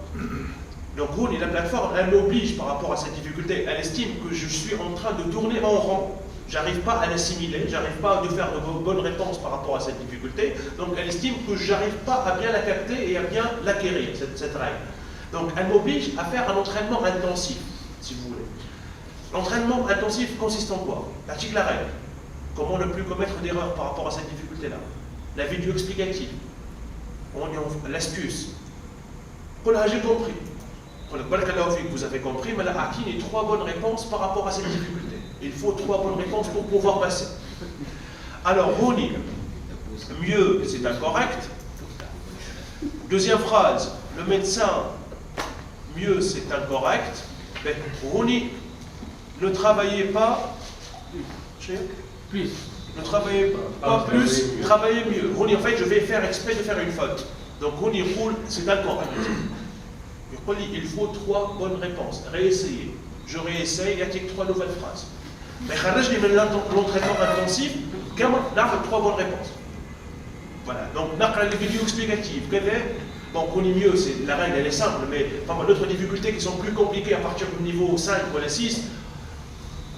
Donc, Rouni, la plateforme, elle m'oblige par rapport à cette difficulté. Elle estime que je suis en train de tourner en rond. J'arrive pas à l'assimiler, j'arrive pas à faire de bonnes réponses par rapport à cette difficulté. Donc, elle estime que j'arrive pas à bien la capter et à bien l'acquérir, cette règle. Donc, elle m'oblige à faire un entraînement intensif, si vous voulez. L'entraînement intensif consiste en quoi? L'article la règle. Comment ne plus commettre d'erreurs par rapport à cette difficulté-là? La vidéo explicative. L'astuce. J'ai compris. Vous avez compris, mais là, Akin a 3 bonnes réponses par rapport à cette difficulté. Il faut 3 bonnes réponses pour pouvoir passer. Alors, Rouni, mieux, c'est incorrect. Deuxième phrase, le médecin, mieux, c'est incorrect. Mais Rouni, ne travaillez pas plus. Ne travaillez pas plus, travaillez mieux. Rouni, en fait, je vais faire exprès de faire une faute. Donc, Rouni roule, c'est incorrect. Il faut 3 bonnes réponses. Réessayez. Je réessaye, il y a 3 nouvelles phrases. Mais l'entraînement intensif, il y a 3 bonnes réponses. Voilà. Donc, les vidéos explicatives. Bon, on est mieux, la règle elle est simple, mais d'autres difficultés qui sont plus compliquées à partir du niveau 5 ou 6,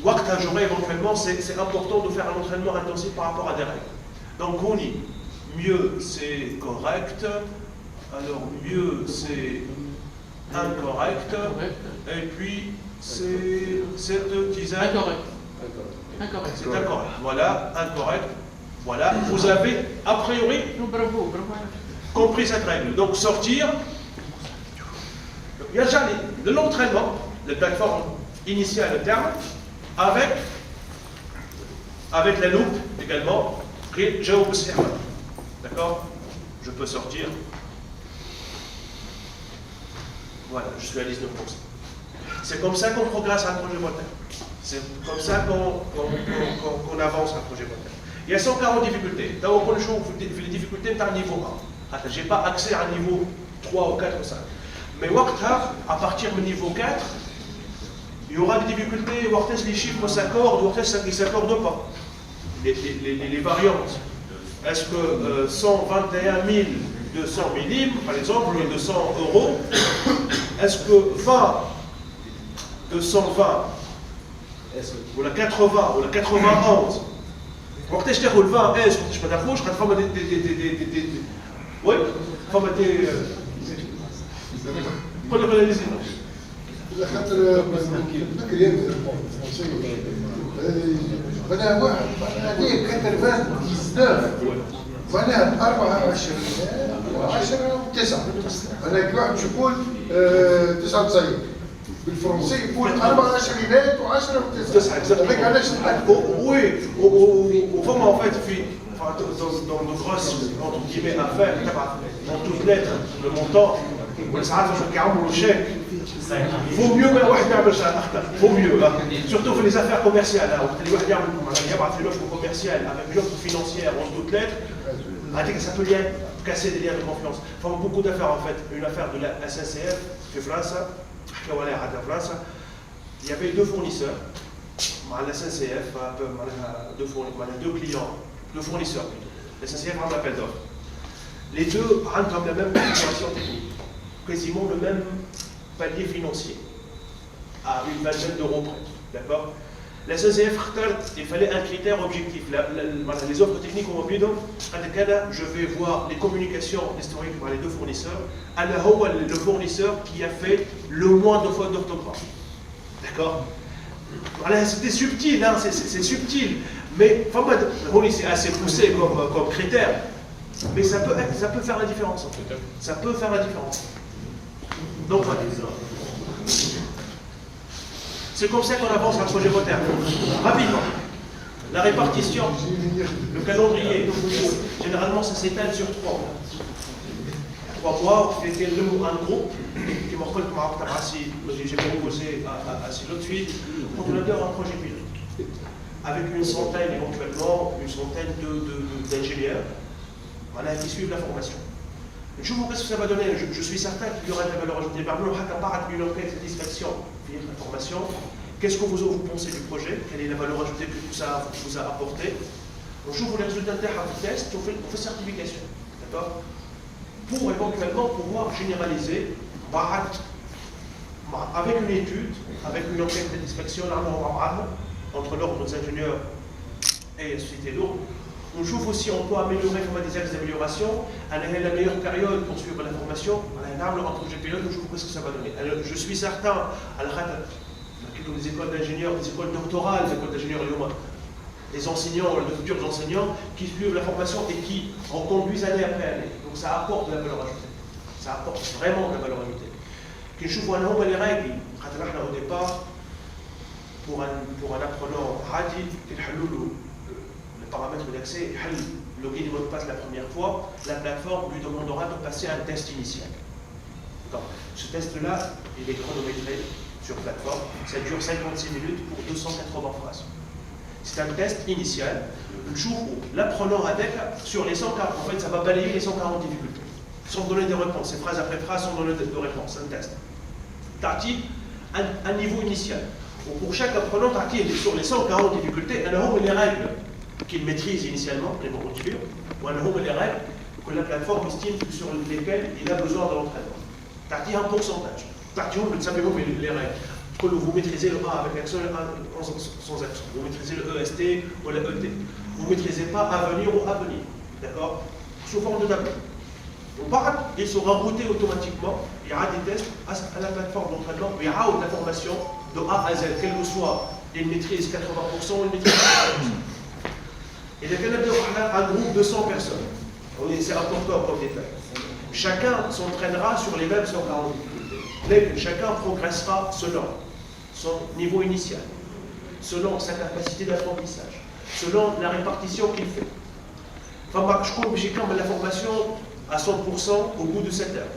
j'aurais éventuellement, c'est important de faire un entraînement intensif par rapport à des règles. Donc, on est mieux, c'est correct. Alors, mieux, c'est incorrect. Et puis, c'est incorrect. C'est incorrect. Voilà, incorrect. Voilà, vous avez, a priori, compris cette règle. Donc, sortir. Il y a déjà de l'entraînement, les plateformes initiales de terme, avec la loupe également. D'accord? Je peux sortir. Voilà, je suis à 19%. C'est comme ça qu'on progresse à un projet moteur. C'est comme ça qu'on avance à un projet moteur. Il y a 140 difficultés. D'abord, pour les difficultés de niveau 1. Je n'ai pas accès à un niveau 3 ou 4 ou 5. Mais à partir du niveau 4, il y aura des difficultés, les chiffres s'accordent, ou ça ne s'accorde pas. Les variantes. Est-ce que 121 200 millimes, par exemple, 200 euros, est-ce que 20 220 ou la 80 ou la 91 وقت تاخذ 20 ايش وقت ما تاخذش فما دي وي فما دي كل لازم خاطر بكري انا واحد هذيك 99 معناها 24 و10 و9 انا واحد يقول 99 بالفرنسي يقول 24 و10 و9 هذاك علاش وي وفما en fait في dans de grosses entre guillemets affaires dans toutes lettres le montant والساعات اللي كيعملوا الشيك vaut mieux ما واحد ما يعملش اخطر vaut mieux surtout في les affaires commerciales وقت اللي واحد يبعث في l'offre commerciale avec l'offre financière en toutes lettres ça peut bien casser des liens de confiance. Enfin, beaucoup d'affaires en fait. Une affaire de la SNCF في فرنسا il y avait 2 fournisseurs la SNCF deux clients, 2 fournisseurs. La SNCF a un appel d'offres. Les deux ont la même configuration technique, quasiment le même palier financier, à une vingtaine d'euros près. D'accord? La SNCF, il fallait un critère objectif. Les offres techniques ont oublié donc, je vais voir les communications historiques par les 2 fournisseurs. Le fournisseur qui a fait le moins de fautes d'orthographe. D'accord? C'était subtil, hein, c'est subtil. Mais c'est assez poussé comme critère. Mais ça peut faire la différence en fait. Ça peut faire la différence. Donc voilà. C'est comme ça qu'on avance un projet moderne. Rapidement. La répartition, le calendrier, généralement ça s'étale sur 3 mois. 3 mois, c'était un groupe qui m'a dit que j'ai proposé à l'autre suite, coordonnateur un projet pilote, avec une centaine éventuellement, une centaine d'ingénieurs qui suivent la formation. Je vous qu'est-ce que ça va donner. Je suis certain qu'il y aura de la valeur ajoutée. Par exemple, une enquête de satisfaction via la formation. Qu'est-ce que vous pensez du projet? Quelle est la valeur ajoutée que ça vous a apporté? On joue les résultats du test, on fait certification. D'accord? Pour éventuellement pouvoir généraliser avec une étude, avec une enquête de satisfaction entre l'ordre des ingénieurs et la société d'ordre. On trouve aussi on peut améliorer des axes d'amélioration. La meilleure période pour suivre la formation, entre projet pilote, je trouve ce que ça va donner. Alors, je suis certain, des écoles d'ingénieurs, des écoles doctorales, des écoles d'ingénieurs, des enseignants, de futurs enseignants qui suivent la formation et qui reconduisent année après année. Donc ça apporte de la valeur ajoutée. Ça apporte vraiment de la valeur ajoutée. Qui je vois les règles, au départ, pour un apprenant hadi, le paramètre d'accès, le login et mot de passe la première fois, la plateforme lui demandera de passer un test initial. Donc, ce test-là, il est chronométré sur plateforme, ça dure 56 minutes pour 280 phrases. C'est un test initial, le jour où l'apprenant adhère sur les 140, en fait ça va balayer les 140 difficultés, sans donner des réponses, c'est phrase après phrase sans donner de réponses, un test. Tati, un niveau initial. Pour chaque apprenant, Tati est sur les 140 difficultés, un homme et les règles qu'il maîtrise initialement, les mots-clés, ou un homme et les règles que la plateforme estime sur lesquelles il a besoin de l'entraînement. Tati un pourcentage. Tati, vous savez les règles. Que vous maîtrisez le A avec accent et le A sans accent. Vous maîtrisez le EST ou le ET. Vous ne maîtrisez pas à venir ou à venir. D'accord? Sous forme de tableau. Il sera routé automatiquement. Il y aura des tests à la plateforme d'entraînement. Il y aura de la formation de A à Z, quel que soit une maîtrise 80% ou une maîtrise 80%. Et le Canada a un groupe de 100 personnes. C'est important comme détail. Chacun s'entraînera sur les mêmes 140 difficultés. Chacun progressera selon son niveau initial, selon sa capacité d'apprentissage, selon la répartition qu'il fait. Enfin, je crois que j'ai quand même la formation à 100% au bout de 7 heures.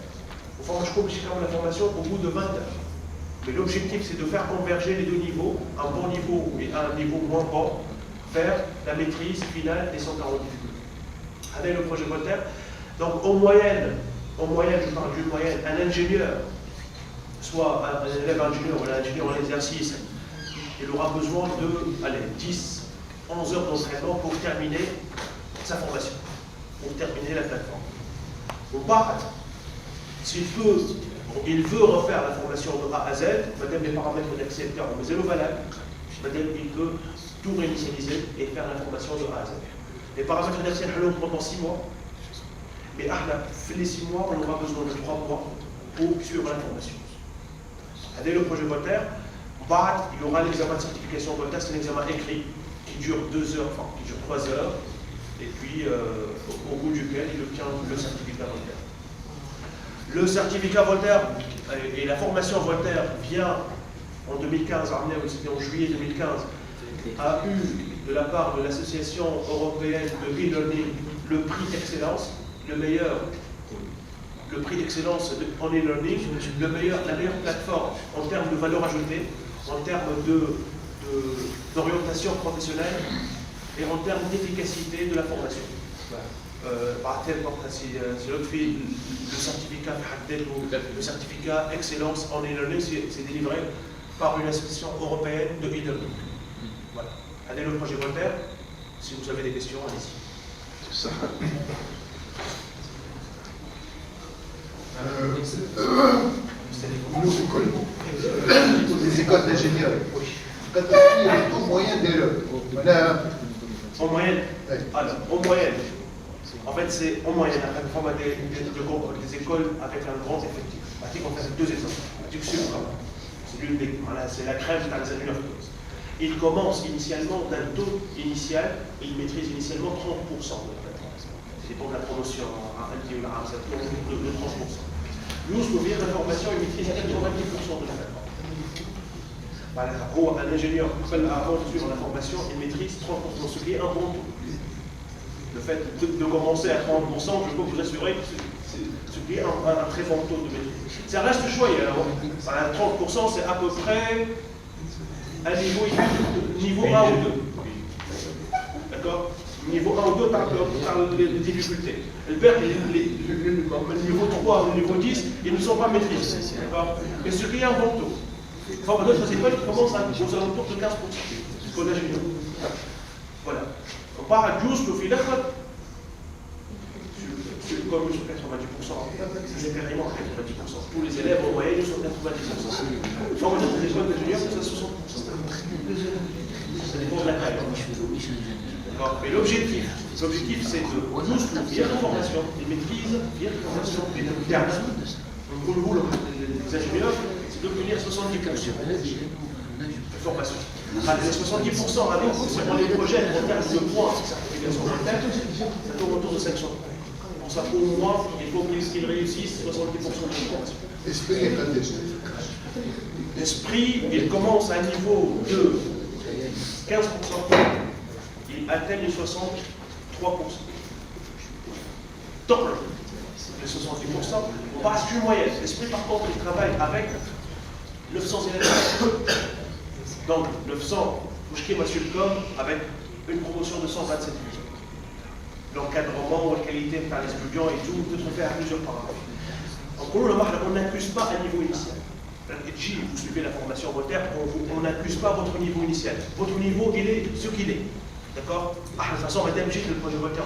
Enfin, je crois que j'ai quand même la formation au bout de 20 heures. Mais l'objectif, c'est de faire converger les deux niveaux, un bon niveau et un niveau moins bon, vers la maîtrise finale des 140 difficultés. Avec le projet Voltaire, donc en moyenne, je parle d'une moyenne, un ingénieur, soit un élève ingénieur ou un ingénieur en exercice, il aura besoin de 10, 11 heures d'entraînement pour terminer sa formation, pour terminer la plateforme. Au part, il veut refaire la formation de A à Z, madame les paramètres d'accès mais zéro valable, madame il peut tout réinitialiser et faire la formation de A à Z. Les paramètres d'accès pendant 6 mois, mais les 6 mois, on aura besoin de 3 mois pour suivre la formation. Dès le projet Voltaire, il y aura l'examen de certification Voltaire, c'est un examen écrit qui dure 2 heures, enfin qui dure 3 heures, et puis au bout duquel il obtient le certificat Voltaire. Le certificat Voltaire et la formation Voltaire vient en 2015, c'était en juillet 2015, a eu de la part de l'Association européenne de e-learning le prix d'excellence, le prix d'excellence en e-learning, la meilleure plateforme en termes de valeur ajoutée, en termes d'orientation professionnelle et en termes d'efficacité de la formation. C'est l'autre fille, le certificat excellence en e-learning, c'est délivré par une association européenne de e-learning. Voilà. Allez le projet Voltaire, si vous avez des questions, allez-y. C'est ça. Les écoles d'ingénieurs, quand il y a un moyen d'erreur. En moyenne. Alors, en moyenne. En fait, c'est en moyenne, après des écoles avec un grand effectif. On fait 2 exemples. C'est la crème dans les ingénieurs. Il commence initialement d'un taux initial, il maîtrise initialement 30% de la plateforme. C'est pour la promotion de 30%. Nous, ce qu'on vient d'information, il maîtrise 90% de la plateforme. un ingénieur, avant de suivre la formation, il maîtrise 30%, ce qui est un bon taux. Le fait de commencer à 30%, je peux vous assurer que ce qui est un très bon taux de maîtrise. Ça reste choyé, alors 30% c'est à peu près un niveau 1 ou 2. D'accord? Niveau 1 ou 2 par les difficultés. Le niveau 3 ou le niveau 10, ils ne sont pas maîtrisés. D'accord? Et ce qui est un bon taux. Enfin, notre école commence aux alentours de 15%. C'est qu'on a junior. Voilà. On part à 12, au final, comme sur 90%, c'est carrément 90%. Tous les élèves en moyenne sont 90%. Enfin, on a des écoles d'ingénieurs, c'est 60%. Ça dépend de la taille. Mais l'objectif, c'est de tous via la formation, les maîtrises, via la formation, les termes. Pour nous, les ingénieurs, c'est d'obtenir 70% de formation. Les 70%, si on les projette en termes de points de certification volontaire, ça tourne autour de 700 points. Pour ça, au moins, il faut qu'ils réussissent 70% de formation. L'esprit, il commence à un niveau de 15%. Il atteint les 63%. Donc, les 70%, on passe plus moyenne. L'esprit, par contre, il travaille avec 900 élèves. Donc, 900, Mouchki Massulcom, avec une promotion de 127 000. L'encadrement, la qualité par les étudiants et tout, peut se faire à plusieurs paramètres. On n'accuse pas un niveau initial. Vous suivez la formation volontaire, on n'accuse pas votre niveau initial. Votre niveau, il est ce qu'il est. D'accord? De toute façon, madame Gilles, le projet volontaire,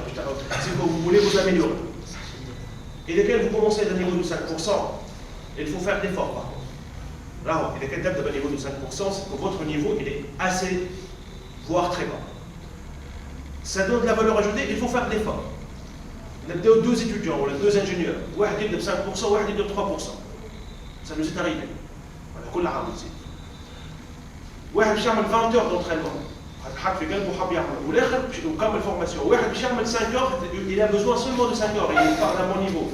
si vous voulez vous améliorer. Et dès que vous commencez d'un niveau de 5%, il faut faire d'efforts par contre. Là, dès que vous avez un niveau de 5%, c'est que votre niveau, il est assez, voire très bas. Ça donne de la valeur ajoutée, il faut faire d'efforts. On a deux étudiants, on a deux ingénieurs. Un de 5%, un de 3%. Ça nous est arrivé. On a كل عام نزيد. واحد باش يعمل 20 heures d'entraînement. حط في قلبه حاب يعمل والاخر باش يكمل فورماسيون. واحد باش يعمل 5 heures, il a besoin seulement de 5 heures, il part d'un bon niveau.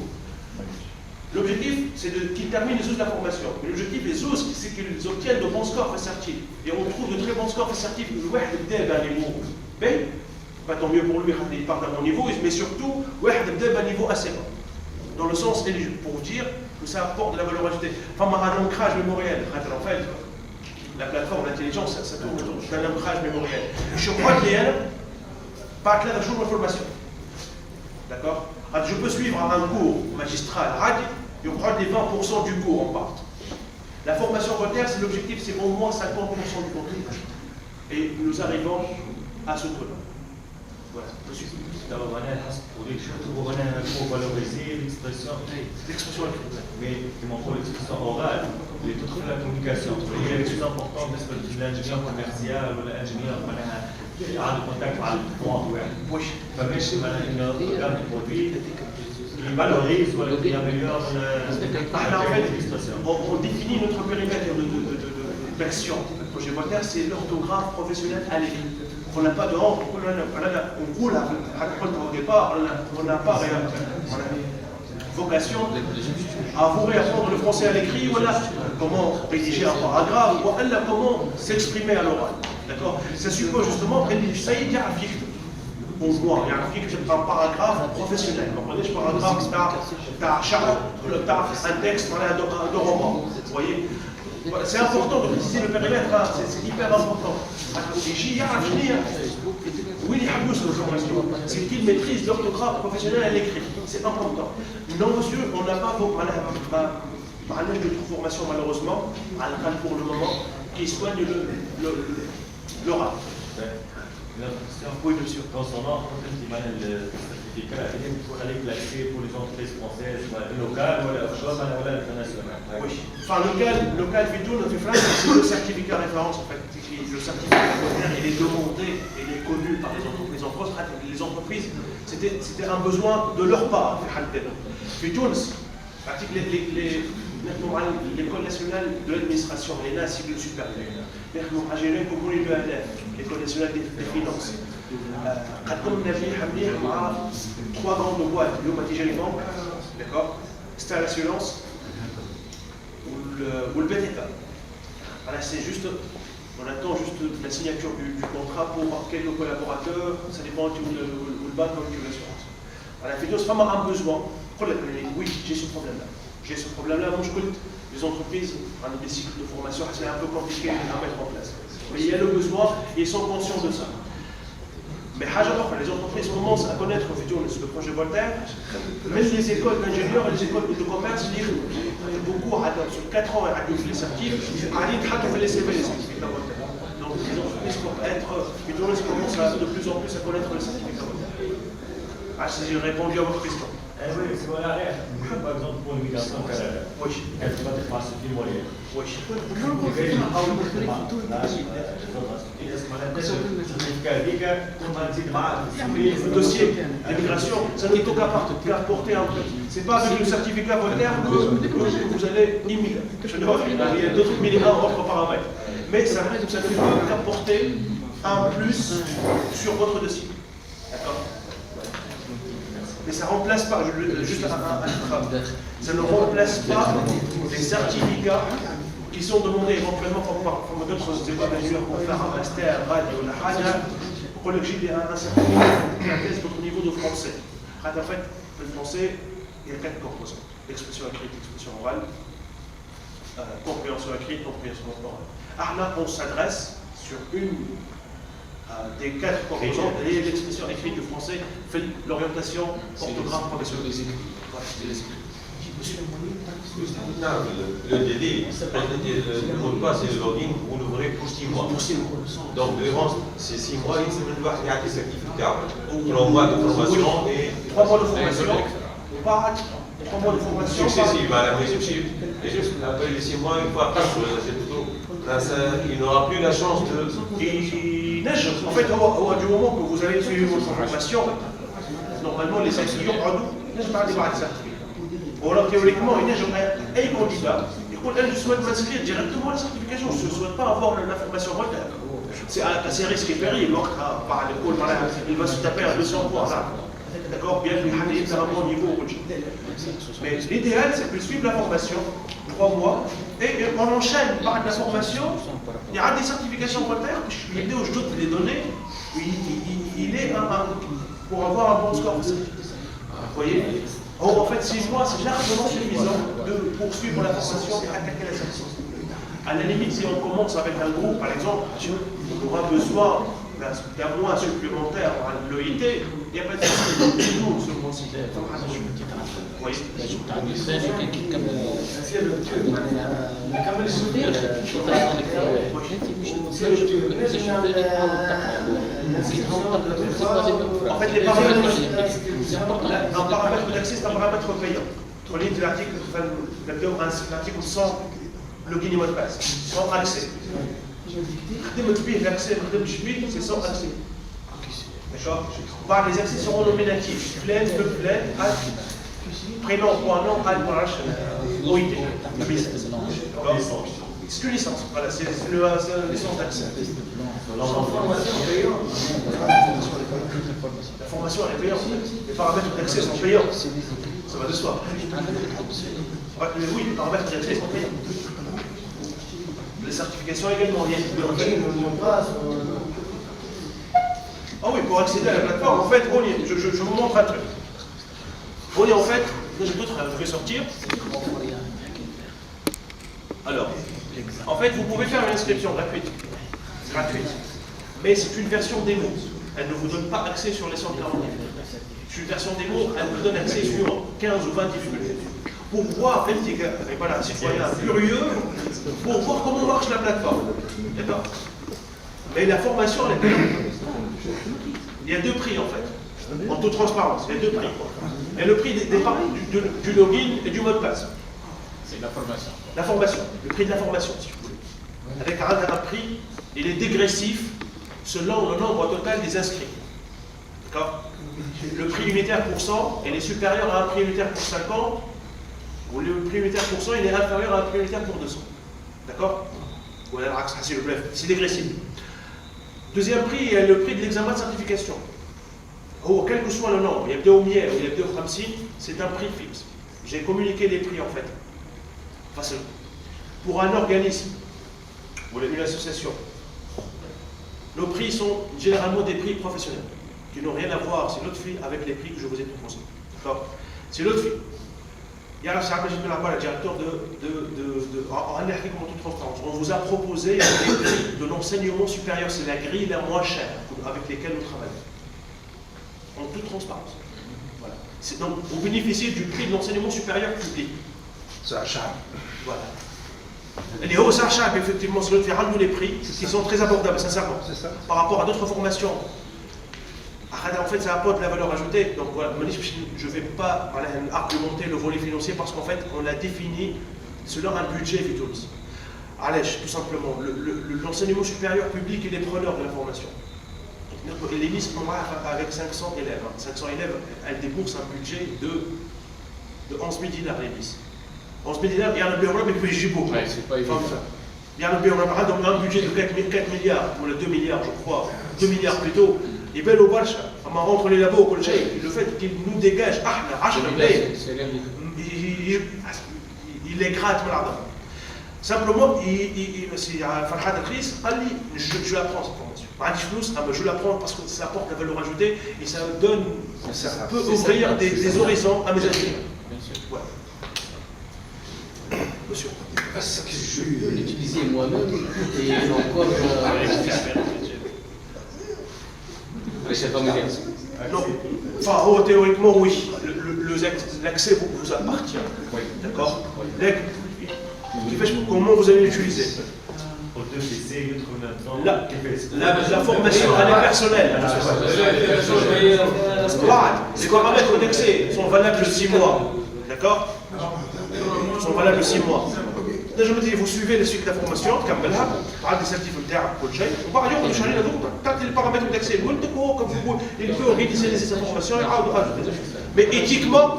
L'objectif, c'est qu'ils terminent les la formation. Mais l'objectif des autres, c'est qu'ils obtiennent de bons scores assertifs. Et on trouve de très bons scores assertifs. واحد بدا d'un niveau B, pas tant mieux pour lui, il part d'un bon niveau, mais surtout, واحد بدا d'un niveau assez bas. Dans le sens éligible, pour vous dire que ça apporte de la valeur ajoutée. Enfin, un ancrage mémoriel. En fait, la plateforme, l'intelligence, ça tourne autour d'un ancrage mémoriel. Je crois qu'il y a pas clair de jour de formation. D'accord? Je peux suivre un cours magistral, et on prend les 20% du cours en part. La formation volontaire, c'est l'objectif, c'est au moins 50% du contenu. Et nous arrivons à ce taux-là. Voilà, monsieur. Pour valoriser l'expression, mais qui m'en faut l'expression orale, et toute la communication. Il est plus important d'être l'ingénieur commercial ou l'ingénieur qui a le contact avec le monde. فماشي معناها programme de produit qui valorise ou qui améliore l'expression. On définit notre périmètre d'action. Le projet volontaire, c'est l'orthographe professionnelle à l'écrit. On n'a pas de honte, on roule au départ, on n'a pas vocation à vous réapprendre le français à l'écrit, voilà comment rédiger un paragraphe, voilà comment s'exprimer à l'oral. D'accord? Ça suppose justement que ça y est, au moins, il y a un paragraphe professionnel. Vous comprenez, ce paragraphe, c'est un texte de roman. Vous voyez? C'est important de préciser le périmètre, hein, c'est hyper important. C'est qu'il maîtrise l'orthographe professionnelle à l'écrit. C'est important. Non, monsieur, on n'a pas de formation malheureusement, pour le moment, qui soigne l'oral. Oui, monsieur. Concernant le certificat, il faut aller classer pour les entreprises françaises, locales ou internationales. Oui. Enfin, local Vitoun, c'est le certificat référence en fait. Le certificat volontaire, il est demandé, il est connu par les entreprises en France. Les entreprises, c'était un besoin de leur part. Vitoun, l'école nationale de l'administration, l'ENA, cycle supérieur. L'école nationale des finances. قدمنا فيه حمليه مع 3 grandes boîtes اليوم تيجي لي بنك d'accord Star Assurance ou le BTK. Voilà, c'est juste On attend juste la signature du contrat pour quelques collaborateurs, ça dépend où le banque ou l'assurance. Alors, c'est vraiment un besoin. Oui, j'ai ce problème-là. J'ai ce problème-là. Moi, je connais les entreprises, des cycles de formation, c'est un peu compliqué à mettre en place. Mais il y a le besoin et ils sont conscients de ça. Mais les entreprises commencent à connaître le projet Voltaire, même les écoles d'ingénieurs et les écoles de commerce livrent beaucoup, sur 4 ans, les certifs, les certificats Voltaire. Donc les entreprises commencent de plus en plus à connaître les certificats Voltaire. Si j'ai répondu à votre question. Oui, c'est voilà, par exemple pour l'immigration canadienne. Oui. Elle doit être pacifiée moyenne. Oui. Le dossier d'immigration, ça ne peut qu'apporter un peu. Ce n'est pas avec le certificat Voltaire que vous allez immigrer. Il y a d'autres minima autres paramètres. Mais ça ne peut qu'apporter un plus sur votre dossier. D'accord? Mais ça ne remplace pas, juste ça ne remplace pas les certificats qui sont demandés éventuellement par d'autres écoles d'ingénieurs pour faire un master, un radio, la radio, pour le j'ai un certificat qui atteste votre niveau de français. En fait, le français, il y a 4 composants. L'expression écrite, l'expression orale, compréhension écrite, compréhension orale. Là, on s'adresse sur une des 4 composants, et l'expression écrite du français fait l'orientation orthographe professionnelle. Le délai, le mot de passe et le login, vous l'ouvrez pour 6 mois. Donc, durant ces 6 mois, il se met il y a des certificats. 3 mois de formation et 3 mois de formation. 3 mois de formation. Successive, madame, successive. Et après les 6 mois, une fois après, il n'aura plus la chance de. En fait, du moment que vous avez suivi votre formation, normalement, les étudiants ne pas des certificats. Ou alors, théoriquement, il y a un candidat, je souhaite m'inscrire directement à la certification, je ne souhaite pas avoir l'information Voltaire. C'est assez risqué et péril, par l'école, il va se taper à 200 points là. D'accord? Bien qu'il y ait un bon niveau. Mais l'idéal, c'est de suivre la formation, 3 mois, et on enchaîne par la formation. Il y a des certifications Voltaire, l'idée où je doute les données, il est pour avoir un bon score. Vous voyez? En fait, 6 mois, c'est largement suffisant de poursuivre la formation et attaquer la certification. À la limite, si on commence avec un groupe, par exemple, on aura besoin d'un mois supplémentaire à l'OIT, il n'y a pas de souci. Nous, ce mois-ci. Vous voyez? En fait, les paramètres d'accès, c'est un paramètre payant. Entre les l'article sans login et mot de passe, sans accès. L'accès, c'est sans accès. D'accord? Les accès seront nominatifs. Pleine, peu pleine, prénom, point, nom, OIT. C'est une licence. Voilà, c'est une licence d'accès. La formation est payante. Les paramètres d'accès sont payants. Ça va de soi. Oui, les paramètres d'accès sont payants. Les certifications également. Ah oui, pour accéder à la plateforme, en fait, je vous montre un truc. On est en fait, j'ai d'autres, je vais sortir. Alors, en fait, vous pouvez faire une inscription gratuite. Mais c'est une version démo. Elle ne vous donne pas accès sur les 140 difficultés. C'est une version démo, elle vous donne accès sur 15 ou 20 difficultés. Pour voir, même si voilà, citoyen curieux, pour voir comment marche la plateforme. D'accord? Mais la formation, elle est payante. Il y a 2 prix en fait. En toute transparence, il y a 2 prix. Il y a le prix du login et du mot de passe. C'est la formation. La formation, le prix de la formation, si vous voulez. Avec un prix, il est dégressif selon le nombre total des inscrits. D'accord? Le prix unitaire pour 100, il est supérieur à un prix unitaire pour 50, ou le prix unitaire pour 100, il est inférieur à un prix unitaire pour 200. D'accord? C'est dégressif. Deuxième prix, il y a le prix de l'examen de certification. Quel que soit le nombre, il y a 2 Omier, il y a 2 Ramsin, c'est un prix fixe. J'ai communiqué les prix en fait. Facilement. Pour un organisme, ou une association, nos prix sont généralement des prix professionnels, qui n'ont rien à voir, c'est l'autre prix avec les prix que je vous ai proposés. D'accord? C'est l'autre prix. Il y a le directeur en toute transparence. On vous a proposé les prix de l'enseignement supérieur, c'est la grille la moins chère avec lesquelles nous travaillons. En toute transparence. Voilà. Donc, vous bénéficiez du prix de l'enseignement supérieur public. C'est un charme. Voilà. Les hauts achats, effectivement, c'est l'autre fait les prix qui sont très abordables, sincèrement. Par rapport à d'autres formations. En fait, ça apporte de la valeur ajoutée. Donc voilà, je ne vais pas argumenter le volet financier parce qu'en fait, on l'a défini selon un budget Tunis. Allez, tout simplement, l'enseignement supérieur public, il est preneur de la formation. Les listes avec 500 élèves. 500 élèves, elles déboursent un budget de 11 000 dinars, les listes. 11 000 dinars, il y a un bureau, mais puis j'ai beaucoup. C'est pas évident. Il y a un budget de 4 milliards, ou 2 milliards, je crois, 2 milliards plutôt. Il va au Barcha, entre les labos, le fait qu'il nous dégage, il les gratte. Simplement, c'est Farhad Akris, je la prends cette formation. Je la prends parce que ça apporte la valeur ajoutée et ça peut ouvrir des horizons à mes ingénieurs. Ouais. Monsieur. Parce que je l'utilisais moi-même et encore. Non, enfin, théoriquement, oui. L'accès vous appartient. D'accord? Comment vous allez l'utiliser? La formation, elle est personnelle. Les paramètres d'accès sont valables 6 mois. D'accord? Sont valables 6 mois. Je me dis, vous suivez le cycle d'information, par des certificats, ou par ailleurs, quand les paramètres d'accès, il peut organiser ces informations et rajouter. Mais éthiquement,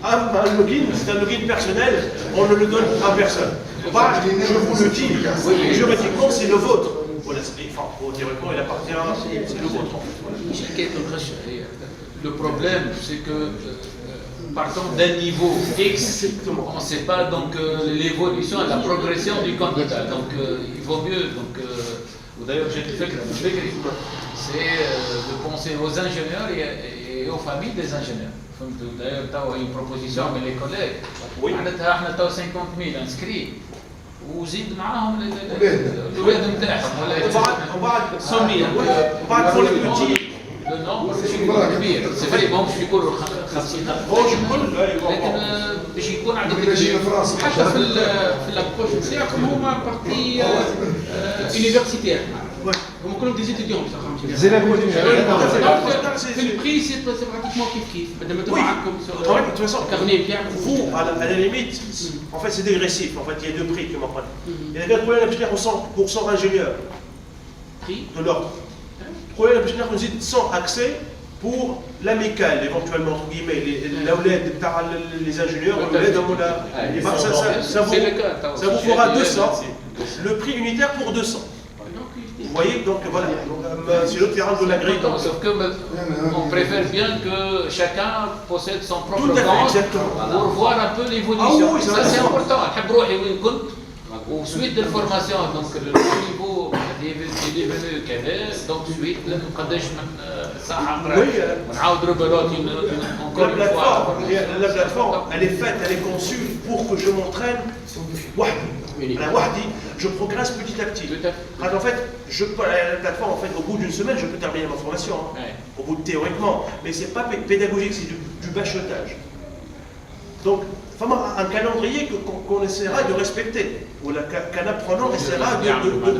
un login, c'est un login personnel, on ne le donne à personne. Je vous le dis, juridiquement, c'est le vôtre. Enfin, théoriquement, il appartient, c'est le vôtre. Le problème, c'est que partant d'un niveau X, on ne sait pas donc l'évolution et la progression du candidat. Donc il vaut mieux, d'ailleurs j'ai fait que c'est de penser aux ingénieurs et aux familles des ingénieurs. D'ailleurs, tu as une proposition avec les collègues. Oui. On a 50 000 inscrits. وزيد معاهم الولاد نتاعهم وبعد 100 000 وبعد فول بيجي النومبر باش يكون كبير سي فري ماهوش يكونوا 50 لكن باش يكون عدد كبير حتى في الابروش نتاعكم هما بارتي يونيفرسيتير هما كلهم دي زيتيديون في البري سي براتيكمون كيف مادام انتم معاكم كارني نتاعكم vous à la limite en fait c'est dégressif en fait il y a deux prix que m'apprennent il y a des problèmes ingénieurs pour 100 ingénieurs prix de l'ordre problème ingénieurs nous dit 100 accès pour l'amical éventuellement entre guillemets les ingénieurs ça vous fera 200 le prix unitaire pour 200. Vous voyez, donc voilà, c'est l'autre terrain de la grille. Sauf qu'on préfère bien que chacun possède son propre compte pour voir un peu l'évolution. Ça c'est important. Ou suite de formation, donc le niveau est devenu كذا, donc suite قداش نعاود ربلات encore une fois. La plateforme, elle est faite, elle est conçue pour que je m'entraîne. Je progresse petit à petit. En fait, la plateforme, en fait, au bout d'une semaine, je peux terminer ma formation. Au bout de théoriquement. Mais c'est pas pédagogique, c'est du bachotage. Donc, un calendrier qu'on essaiera de respecter, ou qu'un apprenant essaiera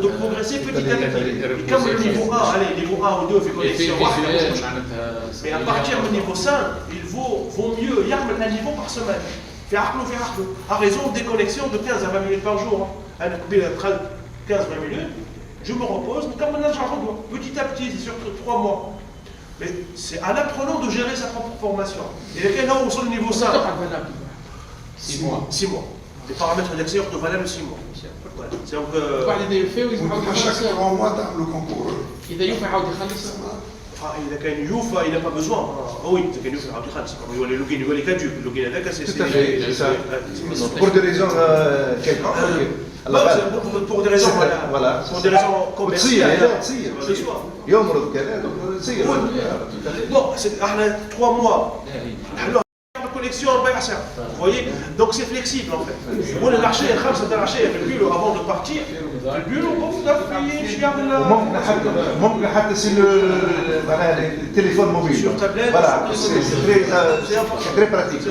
de progresser petit à petit. Et comme le niveau 1, allez, niveau 1 ou 2 fait connexion, mais à partir du niveau 5, il vaut mieux y avoir un niveau par semaine. Faire à raison de déconnexion de 15 à 20 minutes par jour. 15-20 minutes, je me repose, mais comme on petit à petit, c'est sur 3 mois. Mais c'est à l'apprenant de gérer sa propre formation. Et lesquels là où sont le niveau 5 6 mois. 6 mois. Les paramètres d'accès sont valables 6 mois. Voilà. Vous parlez des faits ou ils ont chaque 3 mois dans le concours. إذا ينفع عاود يخلص إذا كان يوفى il n'a pas besoin. Oui, إذا كان يوفى عبد الخامس. يولي لوجين يولي كادو لوجين هذاك c'est pour des raisons quelconques. Pour des raisons voilà. Pour des raisons commerciales. يمرض كذا تصير. Bon, c'est 3 mois. Alors collection vous voyez, donc c'est flexible en fait. Moi le marché, le marché avant de partir, le bureau ممكن حتى سي التليفون موبيل. Sur tablette. Voilà, c'est très pratique.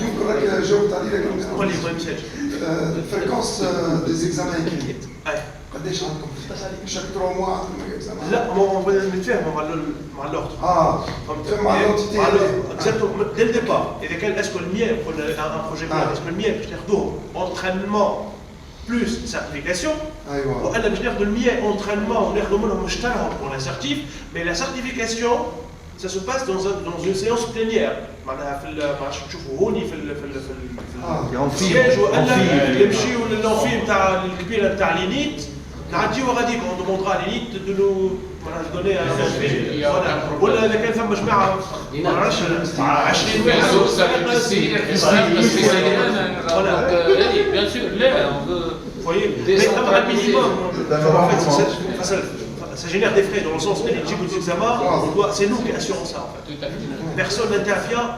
يمكن راك جاوبت عليه قول لي مساج. الفريكونس دي زيكزامان كيف؟ قداش عندكم؟ شاك 3 موا عندكم اكزامان؟ لا on va نتفاهموا مع l'ordre. مع l'entité. Exactement, dès le départ. إذا كان est-ce que le mien pour un projet plan, est-ce que le mien باش ناخذوه entraînement plus certification. وأنا باش ناخذ le mien entraînement وناخذوا منهم مشترك pour l'assertif, mais la certification ça se passe dans une séance plénière. معناها في ما عادش تشوفوا هوني في السياج ولا يمشيوا للانفي نتاع الكبيره نتاع لينيت نعديو غاديك اون دوموندرا لينيت دو معناها دوني ولا اذا كان ثم جماعه ما نعرفش 20 bien sûr là on veut voyez mais un minimum en fait ça génère des frais dans le sens éligible aux examens, c'est nous qui assurons ça en fait. Personne n'intervient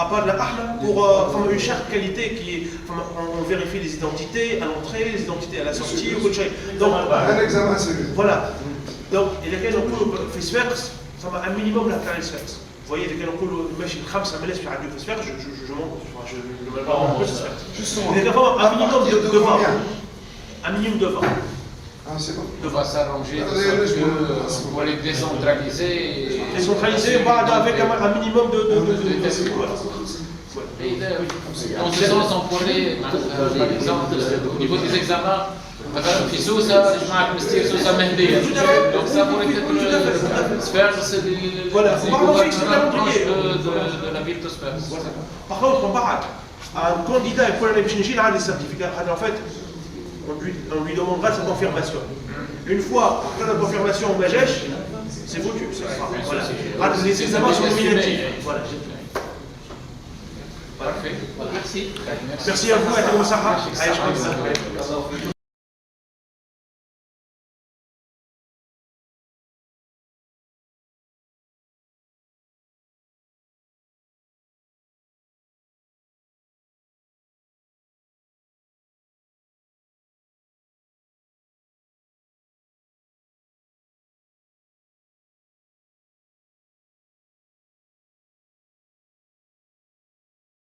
à part de la ahla pour une charte qualité qui on vérifie les identités à l'entrée, les identités à la sortie, ou autre chose. Donc un examen sérieux. Voilà. Donc il y a quelqu'un qui fait sphère, ça va un minimum la carrière sphère. Vous voyez, il y a quelqu'un qui mèche le kham, ça me laisse faire radio sphère, je monte, je me mets pas en plus sphère. Il y a un minimum de 20. Un minimum de 20. On va s'arranger pour les décentraliser. Décentraliser avec un minimum de dans ce sens, on pourrait, par exemple, au niveau des examens, في سوسة جماعة مستير سوسة مهدية. Donc ça pourrait être Sfers, c'est de la ville de Sfers. Par contre, on parle un candidat pour aller chercher les certificats. En fait, on lui demandera sa confirmation. Une fois que la confirmation au Majèche, c'est foutu. Voilà. Les examens sont nominatifs. Voilà. Parfait. Merci. Merci à vous, à tous.